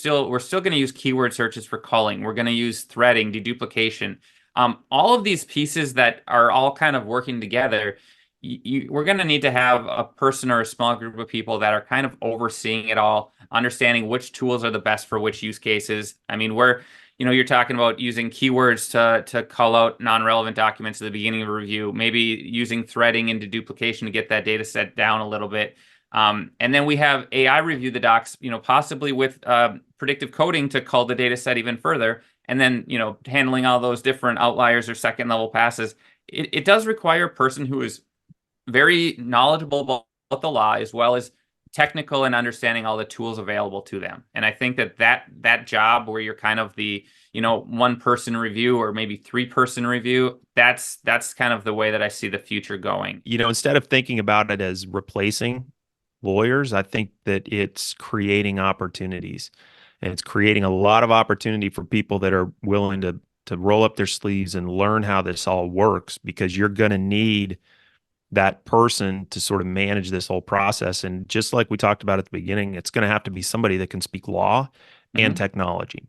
still gonna use keyword searches for culling. We're gonna use threading, deduplication. All of these pieces that are all kind of working together, we're going to need to have a person or a small group of people that are kind of overseeing it all, understanding which tools are the best for which use cases. I mean, you're talking about using keywords to call out non-relevant documents at the beginning of a review, maybe using threading into duplication to get that data set down a little bit. And then we have AI review the docs, possibly with predictive coding to cull the data set even further. And then, handling all those different outliers or second level passes. It does require a person who is very knowledgeable about the law, as well as technical and understanding all the tools available to them. And I think that job where you're kind of the one person review or maybe three-person review, that's kind of the way that I see the future going. Instead of thinking about it as replacing lawyers, I think that it's creating opportunities. And it's creating a lot of opportunity for people that are willing to roll up their sleeves and learn how this all works, because you're going to need that person to sort of manage this whole process. And just like we talked about at the beginning, it's going to have to be somebody that can speak law and Hmm. technology.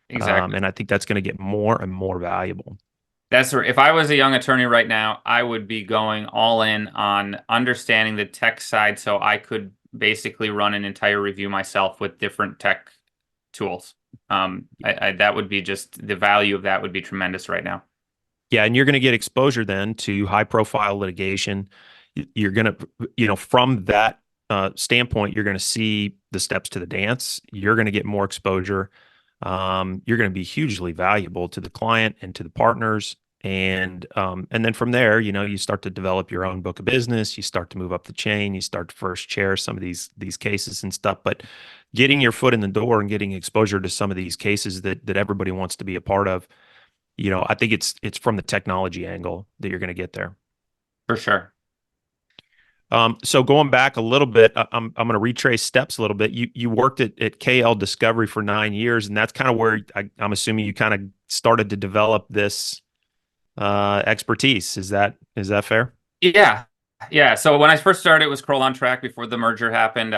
Exactly. And I think that's going to get more and more valuable. That's right. If I was a young attorney right now, I would be going all in on understanding the tech side so I could basically run an entire review myself with different tech tools. That would be just the value of that would be tremendous right now. Yeah, and you're going to get exposure then to high profile litigation. You're going to, from that standpoint, you're going to see the steps to the dance. You're going to get more exposure. You're going to be hugely valuable to the client and to the partners. And then from there, you start to develop your own book of business. You start to move up the chain. You start to first chair some of these cases and stuff. But getting your foot in the door and getting exposure to some of these cases that everybody wants to be a part of, I think it's from the technology angle that you're going to get there. For sure. So going back a little bit, I'm going to retrace steps a little bit. You worked at eDiscovery for 9 years, and that's kind of where I'm assuming you kind of started to develop this expertise. Is that fair? Yeah. Yeah. So when I first started, it was Kroll on Track before the merger happened.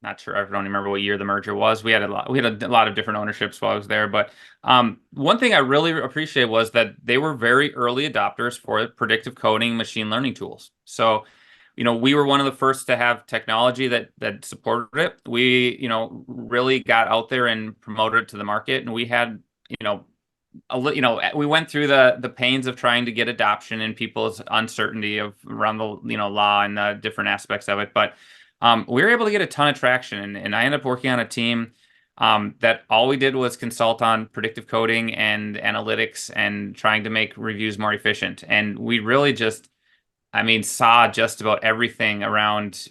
Not sure. I don't remember what year the merger was. We had a lot of different ownerships while I was there. But one thing I really appreciate was that they were very early adopters for predictive coding, machine learning tools. So, we were one of the first to have technology that supported it. We, really got out there and promoted it to the market, and we had, you know, we went through the pains of trying to get adoption and people's uncertainty of around the law and the different aspects of it. But We were able to get a ton of traction, and I ended up working on a team that all we did was consult on predictive coding and analytics and trying to make reviews more efficient. And we really just, I mean, saw just about everything around,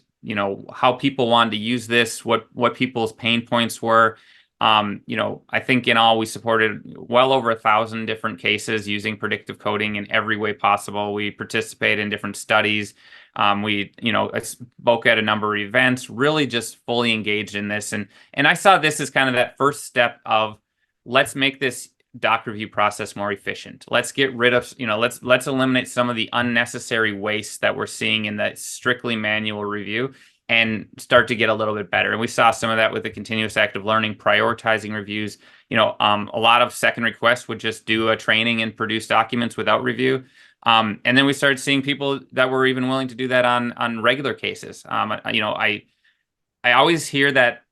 how people wanted to use this, what people's pain points were. I think in all we supported well over 1,000 different cases using predictive coding in every way possible. We participated in different studies. I spoke at a number of events, really just fully engaged in this. And I saw this as kind of that first step of let's make this doc review process more efficient. Let's get rid of, let's eliminate some of the unnecessary waste that we're seeing in that strictly manual review and start to get a little bit better. And we saw some of that with the continuous active learning, prioritizing reviews. A lot of second requests would just do a training and produce documents without review. And then we started seeing people that were even willing to do that on regular cases. I always hear that,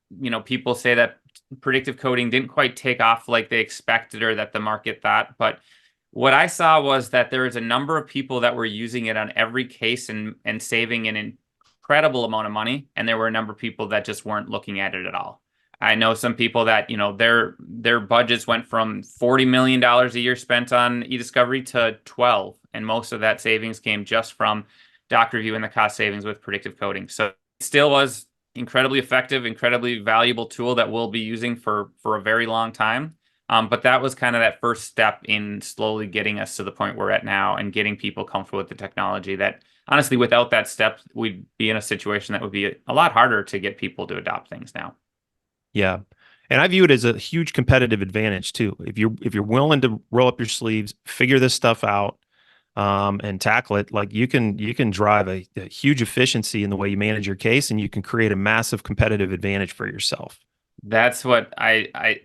people say that predictive coding didn't quite take off like they expected or that the market thought. But what I saw was that there was a number of people that were using it on every case and saving an incredible amount of money. And there were a number of people that just weren't looking at it at all. I know some people that, their budgets went from $40 million a year spent on eDiscovery to 12. And most of that savings came just from doc review and the cost savings with predictive coding. So it still was incredibly effective, incredibly valuable tool that we'll be using for a very long time. But that was kind of that first step in slowly getting us to the point we're at now and getting people comfortable with the technology that honestly, without that step, we'd be in a situation that would be a lot harder to get people to adopt things now. Yeah. And I view it as a huge competitive advantage too. If you're willing to roll up your sleeves, figure this stuff out, and tackle it, like you can drive a huge efficiency in the way you manage your case, and you can create a massive competitive advantage for yourself. That's what I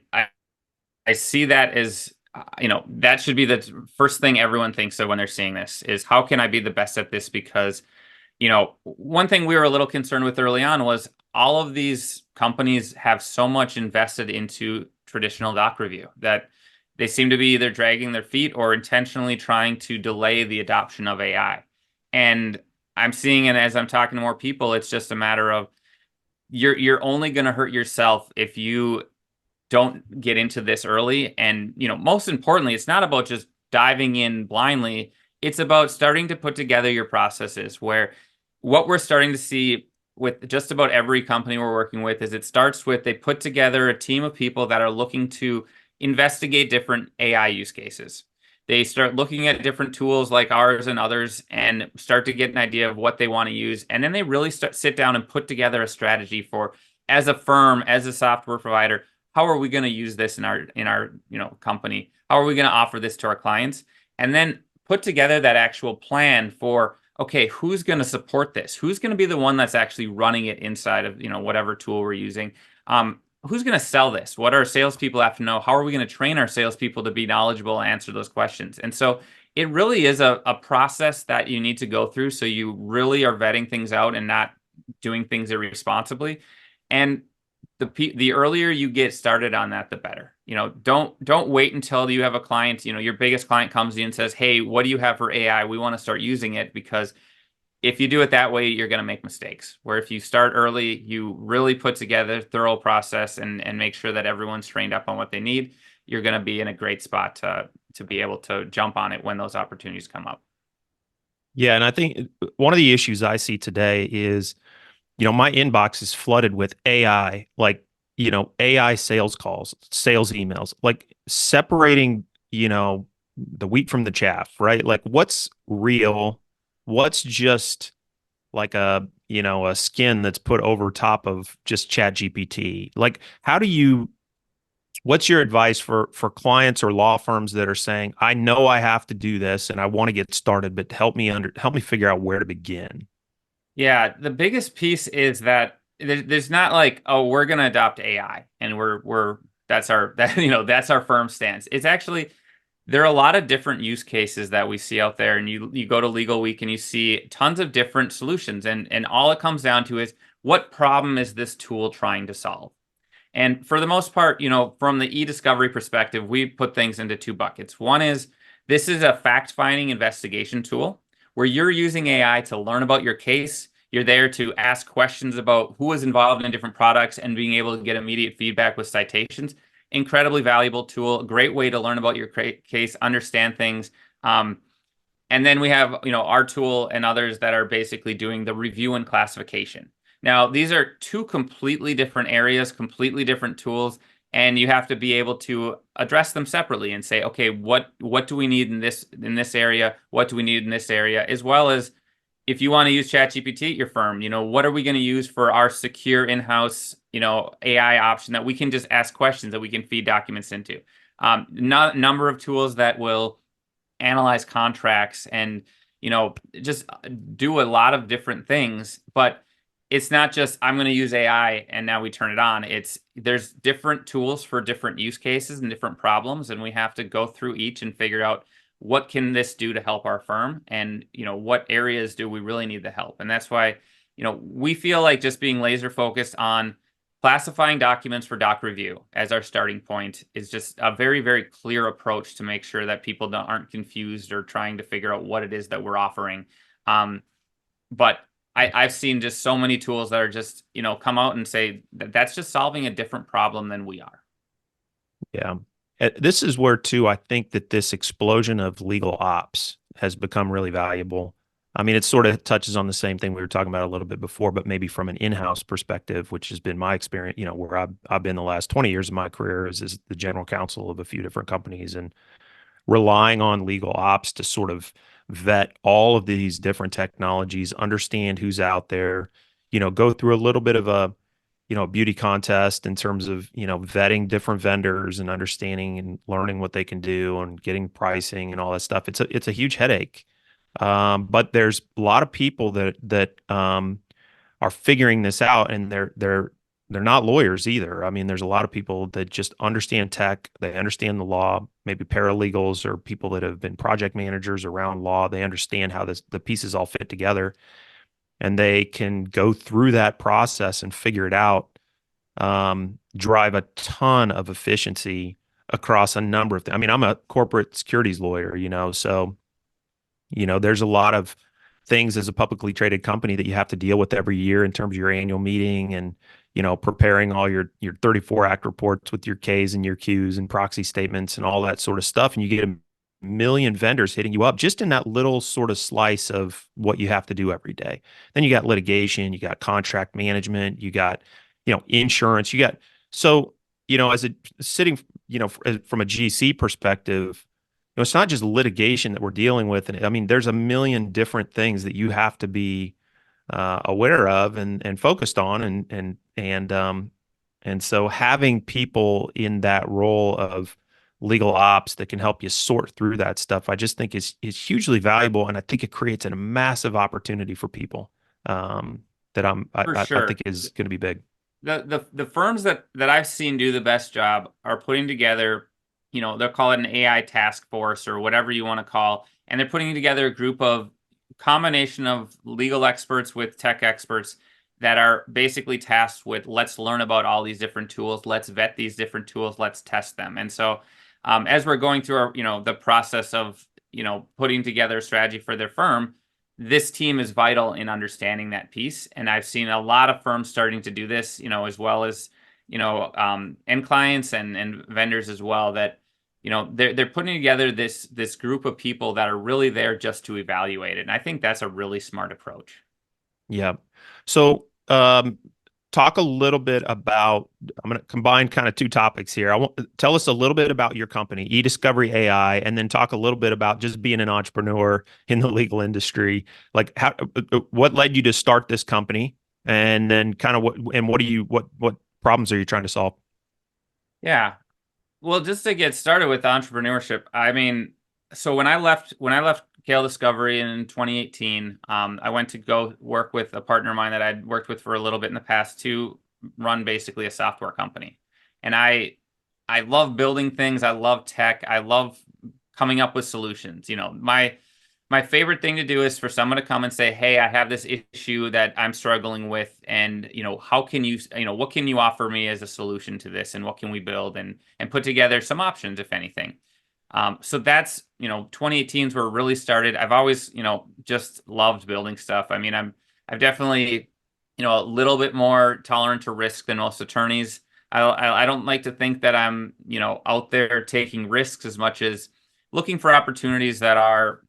see that as, that should be the first thing everyone thinks of when they're seeing this is how can I be the best at this? Because, one thing we were a little concerned with early on was all of these companies have so much invested into traditional doc review that they seem to be either dragging their feet or intentionally trying to delay the adoption of AI. And I'm seeing it as I'm talking to more people, it's just a matter of you're only going to hurt yourself if you don't get into this early. And, most importantly, it's not about just diving in blindly. It's about starting to put together your processes where what we're starting to see with just about every company we're working with is it starts with they put together a team of people that are looking to investigate different AI use cases. They start looking at different tools like ours and others and start to get an idea of what they want to use. And then they really sit down and put together a strategy for, as a firm, as a software provider, how are we going to use this in our company? How are we going to offer this to our clients? And then put together that actual plan for, okay, who's going to support this? Who's going to be the one that's actually running it inside of, whatever tool we're using? Who's going to sell this? What our salespeople have to know? How are we going to train our salespeople to be knowledgeable and answer those questions? And so it really is a process that you need to go through. So you really are vetting things out and not doing things irresponsibly. And the earlier you get started on that, the better. Don't wait until you have a client, your biggest client comes in and says, hey, what do you have for AI? We want to start using it, because if you do it that way, you're going to make mistakes. Where if you start early, you really put together a thorough process and make sure that everyone's trained up on what they need, you're going to be in a great spot to be able to jump on it when those opportunities come up. Yeah, and I think one of the issues I see today is, my inbox is flooded with AI, like, AI sales calls, sales emails, like separating, the wheat from the chaff, right? Like what's real, what's just like a skin that's put over top of just ChatGPT. Like what's your advice for clients or law firms that are saying, I know I have to do this and I want to get started, but help me figure out where to begin. Yeah, the biggest piece is that there's not like, oh, we're going to adopt AI and that's that's our firm stance. It's actually, there are a lot of different use cases that we see out there, and you go to Legal Week and you see tons of different solutions, and all it comes down to is what problem is this tool trying to solve? And for the most part, from the eDiscovery perspective, we put things into two buckets. One is this is a fact-finding investigation tool where you're using AI to learn about your case. You're there to ask questions about who was involved in different products and being able to get immediate feedback with citations. Incredibly valuable tool, great way to learn about your case, understand things. And then we have, our tool and others that are basically doing the review and classification. Now, these are two completely different areas, completely different tools, and you have to be able to address them separately and say, okay, what do we need in this area? What do we need in this area? As well as if you want to use ChatGPT at your firm, what are we going to use for our secure in-house, AI option that we can just ask questions that we can feed documents into. Number of tools that will analyze contracts and just do a lot of different things, but it's not just I'm going to use AI and now we turn it on. There's different tools for different use cases and different problems, and we have to go through each and figure out what can this do to help our firm, and what areas do we really need the help. And that's why we feel like just being laser focused on classifying documents for doc review as our starting point is just a very, very clear approach to make sure that people aren't confused or trying to figure out what it is that we're offering. But I've seen just so many tools that are just, come out and say that that's just solving a different problem than we are. Yeah. This is where, too, I think that this explosion of legal ops has become really valuable. I mean, it sort of touches on the same thing we were talking about a little bit before, but maybe from an in-house perspective, which has been my experience, where I've been the last 20 years of my career as the general counsel of a few different companies, and relying on legal ops to sort of vet all of these different technologies, understand who's out there, go through a little bit of a beauty contest in terms of, vetting different vendors and understanding and learning what they can do and getting pricing and all that stuff. It's a huge headache. But there's a lot of people that are figuring this out, and they're not lawyers either. I mean, there's a lot of people that just understand tech, they understand the law, maybe paralegals or people that have been project managers around law. They understand how the pieces all fit together, and they can go through that process and figure it out, drive a ton of efficiency across a number of things. I mean, I'm a corporate securities lawyer, so there's a lot of things as a publicly traded company that you have to deal with every year in terms of your annual meeting and, preparing all your 34 act reports with your Ks and your Qs and proxy statements and all that sort of stuff. And you get a million vendors hitting you up just in that little sort of slice of what you have to do every day. Then you got litigation, you got contract management, you got, insurance, you got, so, as a sitting, from a GC perspective, it's not just litigation that we're dealing with. And I mean, there's a million different things that you have to be aware of and focused on. And so having people in that role of legal ops that can help you sort through that stuff, I just think is hugely valuable. And I think it creates a massive opportunity for people that For I think sure. is going to be big. The firms that I've seen do the best job are putting together, they'll call it an AI task force or whatever you want to call, and they're putting together a group of combination of legal experts with tech experts that are basically tasked with, let's learn about all these different tools, let's vet these different tools, let's test them. And so as we're going through our, the process of, putting together a strategy for their firm, this team is vital in understanding that piece. And I've seen a lot of firms starting to do this, as well as, end clients and vendors as well, that, they're putting together this group of people that are really there just to evaluate it. And I think that's a really smart approach. Yeah. So, talk a little bit about, I'm going to combine kind of two topics here. Tell us a little bit about your company, eDiscovery AI, and then talk a little bit about just being an entrepreneur in the legal industry. Like what led you to start this company, and then kind of what problems are you trying to solve? Yeah. Well, just to get started with entrepreneurship, I mean, so when I left eDiscovery in 2018, I went to go work with a partner of mine that I'd worked with for a little bit in the past to run basically a software company. And I love building things. I love tech. I love coming up with solutions. My favorite thing to do is for someone to come and say, "Hey, I have this issue that I'm struggling with, and how can what can you offer me as a solution to this, and what can we build and put together some options, if anything." So that's 2018 is where it really started. I've always just loved building stuff. I mean, I've definitely, a little bit more tolerant to risk than most attorneys. I don't like to think that I'm, out there taking risks as much as looking for opportunities that are,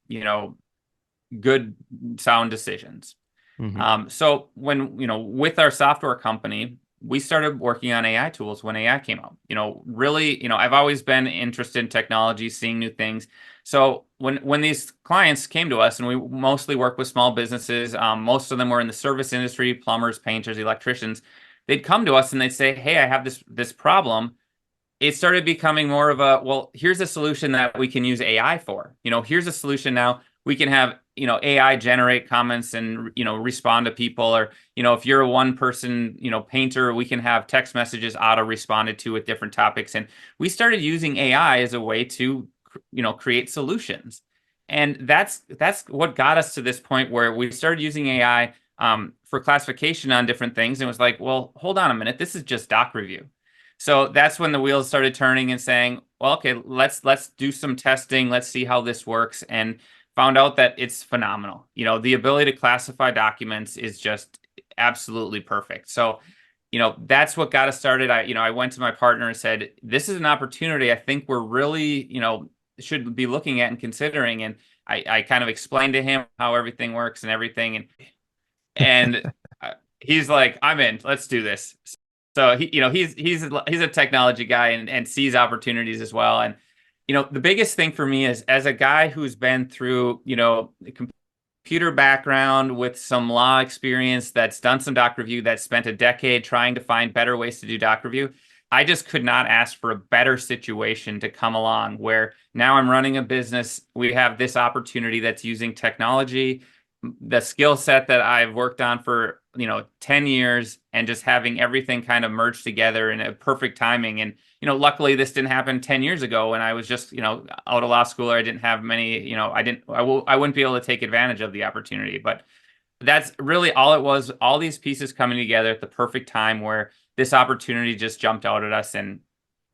good, sound decisions. Hmm. So when, with our software company, we started working on AI tools when AI came out. Really, I've always been interested in technology, seeing new things. So when these clients came to us, and we mostly work with small businesses, most of them were in the service industry, plumbers, painters, electricians. They'd come to us and they'd say, "Hey, I have this problem." It started becoming more of a, well, here's a solution that we can use AI for. Here's a solution now we can have, AI generate comments and, respond to people. Or, if you're a one person, painter, we can have text messages auto responded to with different topics. And we started using AI as a way to, create solutions. And that's what got us to this point where we started using AI for classification on different things. And it was like, well, hold on a minute. This is just doc review. So that's when the wheels started turning and saying, well, okay, let's do some testing. Let's see how this works. And found out that it's phenomenal. The ability to classify documents is just absolutely perfect. So, that's what got us started. I went to my partner and said, this is an opportunity I think we're really, should be looking at and considering. And I kind of explained to him how everything works and everything. And he's like, I'm in, let's do this. So he's a technology guy and sees opportunities as well. And the biggest thing for me is, as a guy who's been through a computer background with some law experience, that's done some doc review, that spent a decade trying to find better ways to do doc review. I just could not ask for a better situation to come along, where now I'm running a business. We have this opportunity that's using technology, the skill set that I've worked on for 10 years, and just having everything kind of merged together in a perfect timing. And luckily this didn't happen 10 years ago when I was just out of law school, or I didn't have many, I wouldn't be able to take advantage of the opportunity. But that's really all it was, all these pieces coming together at the perfect time, where this opportunity just jumped out at us, and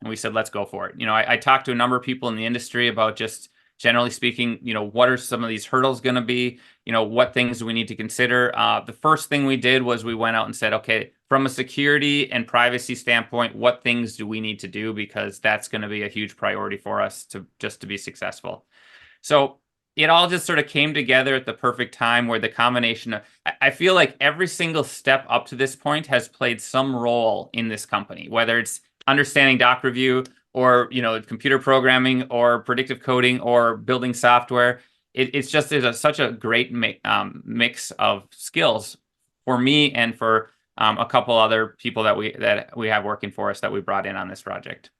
we said, let's go for it. I talked to a number of people in the industry about, just generally speaking, what are some of these hurdles going to be? What things do we need to consider? The first thing we did was we went out and said, okay, from a security and privacy standpoint, what things do we need to do? Because that's going to be a huge priority for us to be successful. So it all just sort of came together at the perfect time, where the combination of, I feel like every single step up to this point has played some role in this company, whether it's understanding doc review, or computer programming, or predictive coding, or building software. It's just, there's such a great mix of skills for me, and for a couple other people that we have working for us, that we brought in on this project.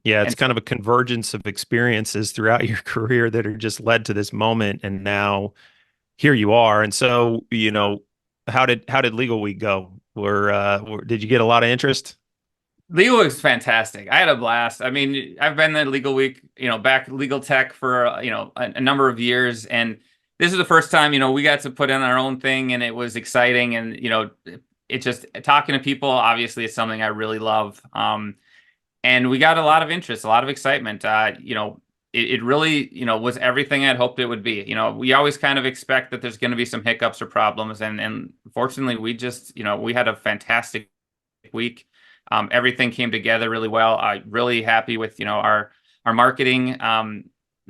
Yeah, it's And kind so, of a convergence of experiences throughout your career that are just led to this moment, and now here you are. And so, how did Legal Week go? Did you get a lot of interest? Legal Week's fantastic. I had a blast. I mean, I've been at Legal Week, back legal tech for, a number of years. And this is the first time, we got to put in our own thing, and it was exciting. And, it just, talking to people, obviously, it's something I really love. And we got a lot of interest, a lot of excitement. It really, was everything I'd hoped it would be. We always kind of expect that there's going to be some hiccups or problems. And fortunately, we just, we had a fantastic week. Everything came together really well. I'm really happy with, our marketing.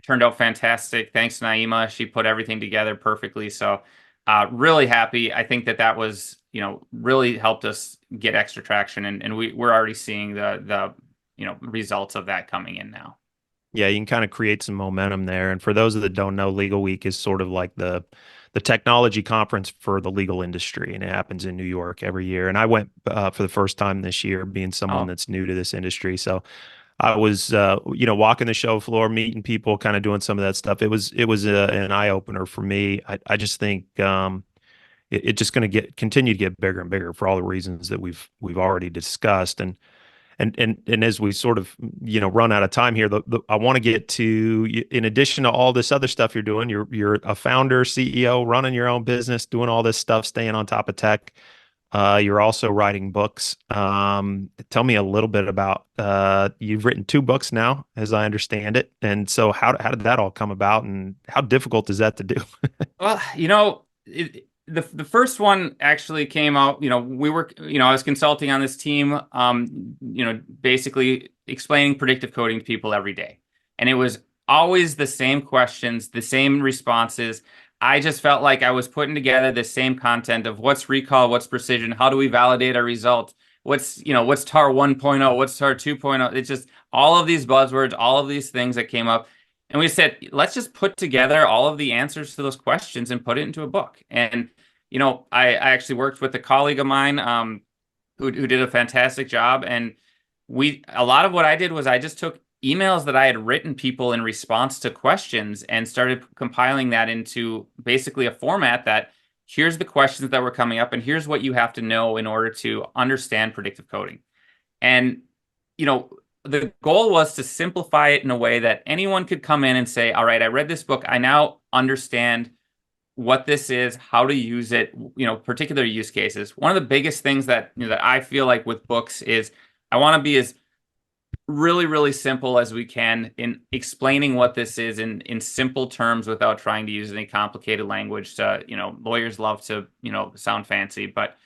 Turned out fantastic. Thanks to Naima. She put everything together perfectly. So really happy. I think that was, really helped us get extra traction. And we're already seeing the results of that coming in now. Yeah, you can kind of create some momentum there. And for those that don't know, Legal Week is sort of like the technology conference for the legal industry, and it happens in New York every year. And I went for the first time this year, being someone Oh, that's new to this industry. So I was, walking the show floor, meeting people, kind of doing some of that stuff. It was an eye opener for me. I just think it's just going to continue to get bigger and bigger for all the reasons that we've already discussed. And as we sort of run out of time here, I want to get to, in addition to all this other stuff you're doing, you're a founder, CEO, running your own business, doing all this stuff, staying on top of tech. You're also writing books. Tell me a little bit about, you've written two books now, as I understand it. And so how did that all come about, and how difficult is that to do? well, the first one actually came out, I was consulting on this team, basically explaining predictive coding to people every day. And it was always the same questions, the same responses. I just felt like I was putting together the same content of what's recall, what's precision, how do we validate our result, what's TAR 1.0, what's TAR 2.0. It's just all of these buzzwords, all of these things that came up. And we said, let's just put together all of the answers to those questions and put it into a book. And I actually worked with a colleague of mine who did a fantastic job. And a lot of what I did was I just took emails that I had written people in response to questions and started compiling that into basically a format that here's the questions that were coming up and here's what you have to know in order to understand predictive coding. And, the goal was to simplify it in a way that anyone could come in and say, all right, I read this book. I now understand what this is, how to use it, particular use cases. One of the biggest things that that I feel like with books is I want to be as really, really simple as we can in explaining what this is in simple terms without trying to use any complicated language. Lawyers love to, sound fancy, but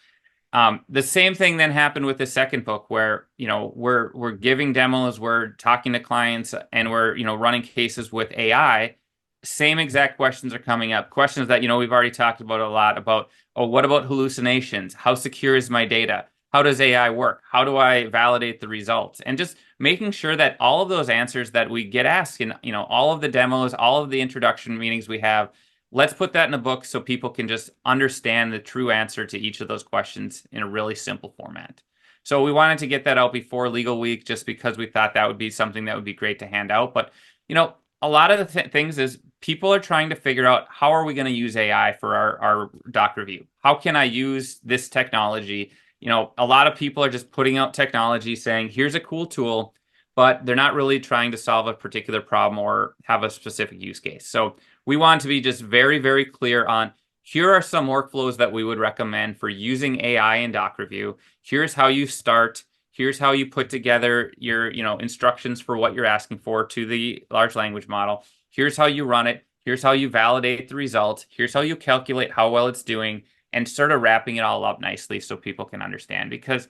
the same thing then happened with the second book where, we're giving demos, we're talking to clients, and we're, running cases with AI. Same exact questions are coming up. Questions that, we've already talked about a lot about, oh, what about hallucinations? How secure is my data? How does AI work? How do I validate the results? And just making sure that all of those answers that we get asked in, all of the demos, all of the introduction meetings we have, let's put that in a book so people can just understand the true answer to each of those questions in a really simple format. So we wanted to get that out before legal week just because we thought that would be something that would be great to hand out. But, a lot of the things is people are trying to figure out how are we going to use AI for our doc review? How can I use this technology? A lot of people are just putting out technology saying, here's a cool tool, but they're not really trying to solve a particular problem or have a specific use case. So we want to be just very, very clear on here are some workflows that we would recommend for using AI in doc review. Here's how you start. Here's how you put together your, instructions for what you're asking for to the large language model. Here's how you run it. Here's how you validate the results. Here's how you calculate how well it's doing and sort of wrapping it all up nicely so people can understand. Because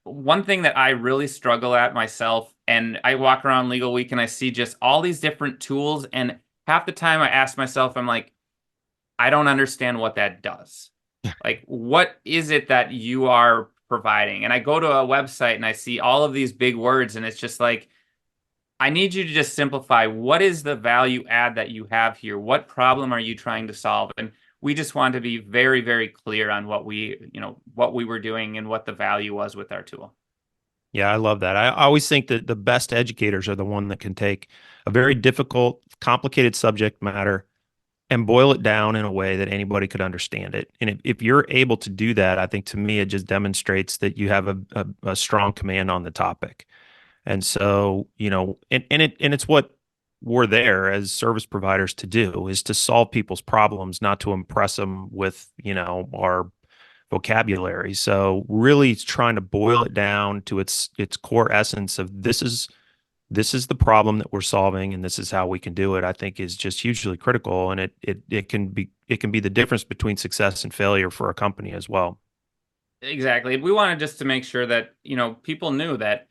one thing that I really struggle at myself, and I walk around legal week and I see just all these different tools, and half the time I ask myself, I'm like, I don't understand what that does. Like, what is it that you are providing? And I go to a website and I see all of these big words, and it's just like, I need you to just simplify. What is the value add that you have here? What problem are you trying to solve? And we just want to be very, very clear on what we were doing and what the value was with our tool. Yeah, I love that. I always think that the best educators are the one that can take a very difficult, complicated subject matter and boil it down in a way that anybody could understand it. And if you're able to do that, I think to me, it just demonstrates that you have a strong command on the topic. And so, it's what we're there as service providers to do is to solve people's problems, not to impress them with, our vocabulary. So really trying to boil it down to its core essence of this is the problem that we're solving and this is how we can do it, I think is just hugely critical. And it can be the difference between success and failure for a company as well. Exactly. We wanted just to make sure that, people knew that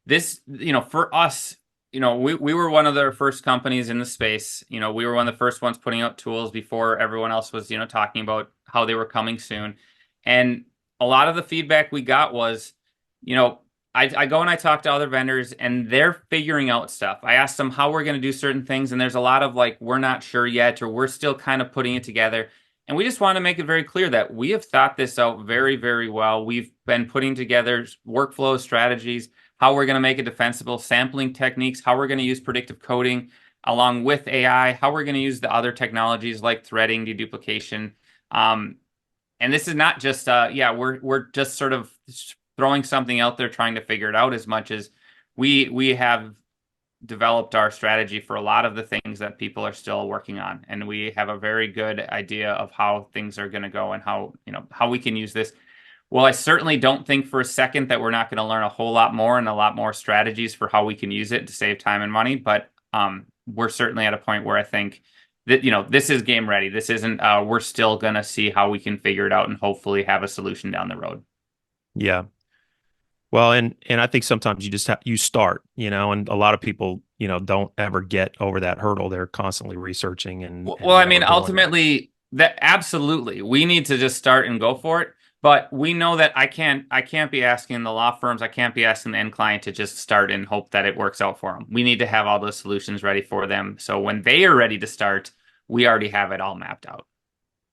this, for us, we were one of the first companies in the space. We were one of the first ones putting out tools before everyone else was, talking about how they were coming soon. And a lot of the feedback we got was, I go and I talk to other vendors and they're figuring out stuff. I asked them how we're going to do certain things, and there's a lot of like, we're not sure yet, or we're still kind of putting it together. And we just want to make it very clear that we have thought this out very, very well. We've been putting together workflow strategies, how we're going to make it defensible, sampling techniques, how we're going to use predictive coding along with AI, how we're going to use the other technologies like threading, deduplication. And this is not just, we're just sort of throwing something out there trying to figure it out as much as we have developed our strategy for a lot of the things that people are still working on. And we have a very good idea of how things are going to go and how we can use this. Well, I certainly don't think for a second that we're not going to learn a whole lot more and a lot more strategies for how we can use it to save time and money. But we're certainly at a point where I think this is game ready. This isn't, we're still going to see how we can figure it out and hopefully have a solution down the road. Yeah. Well, and I think sometimes you just you start, and a lot of people, don't ever get over that hurdle. They're constantly researching Well, and I never mean, going there. ultimately, that absolutely, we need to just start and go for it. But we know that I can't be asking the law firms, I can't be asking the end client to just start and hope that it works out for them. We need to have all those solutions ready for them. So when they are ready to start, we already have it all mapped out.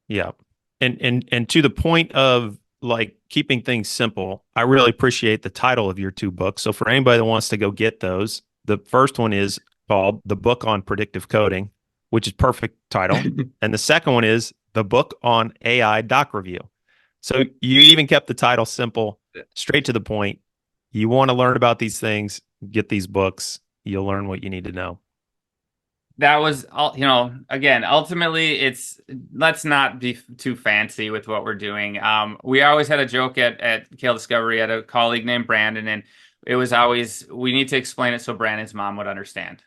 Yeah. And to the point of like keeping things simple, I really appreciate the title of your two books. So for anybody that wants to go get those, the first one is called The Book on Predictive Coding, which is perfect title. And the second one is The Book on AI Doc Review. So you even kept the title simple, straight to the point. You want to learn about these things, get these books. You'll learn what you need to know. That was all, again, ultimately let's not be too fancy with what we're doing. We always had a joke at eDiscovery at a colleague named Brandon, and it was always, we need to explain it so Brandon's mom would understand.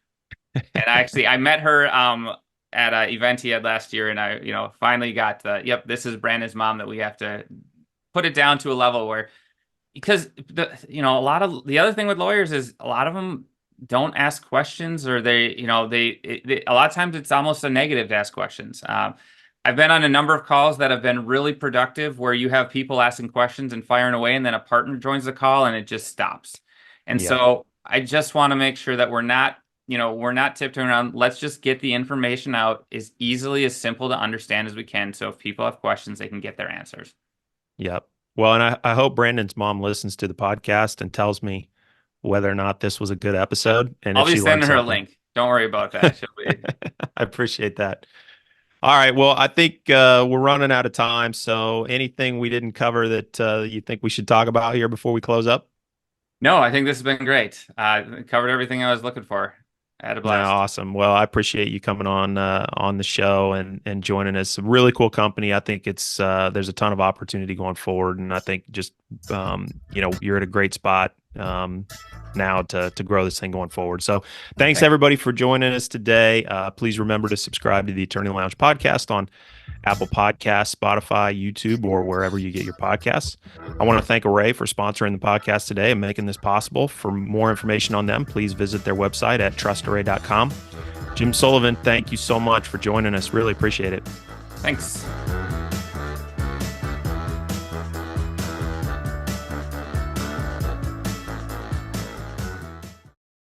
And I met her at an event he had last year, and I finally got yep, this is Brandon's mom, that we have to put it down to a level where, because a lot of the other thing with lawyers is a lot of them don't ask questions, or a lot of times it's almost a negative to ask questions. I've been on a number of calls that have been really productive where you have people asking questions and firing away, and then a partner joins the call and it just stops. And Yeah. so I just want to make sure that we're not tiptoeing around. Let's just get the information out as easily, as simple to understand as we can. So if people have questions, they can get their answers. Yep. Well, and I hope Brandon's mom listens to the podcast and tells me whether or not this was a good episode and I'll if be she learned sending her a something. link. Don't worry about that. She'll be. I appreciate that. All right. Well, I think we're running out of time. So anything we didn't cover that you think we should talk about here before we close up? No, I think this has been great. Covered everything I was looking for. I had a No, blast. awesome. Well, I appreciate you coming on the show and joining us. A really cool company. I think it's there's a ton of opportunity going forward, and I think just you're at a great spot now to grow this thing going forward. So, thanks Thanks. everybody for joining us today. Please remember to subscribe to the Attorney Lounge podcast on Apple Podcasts, Spotify, YouTube, or wherever you get your podcasts. I want to thank Array for sponsoring the podcast today and making this possible. For more information on them, please visit their website at trustarray.com. Jim Sullivan, thank you so much for joining us. Really appreciate it. Thanks.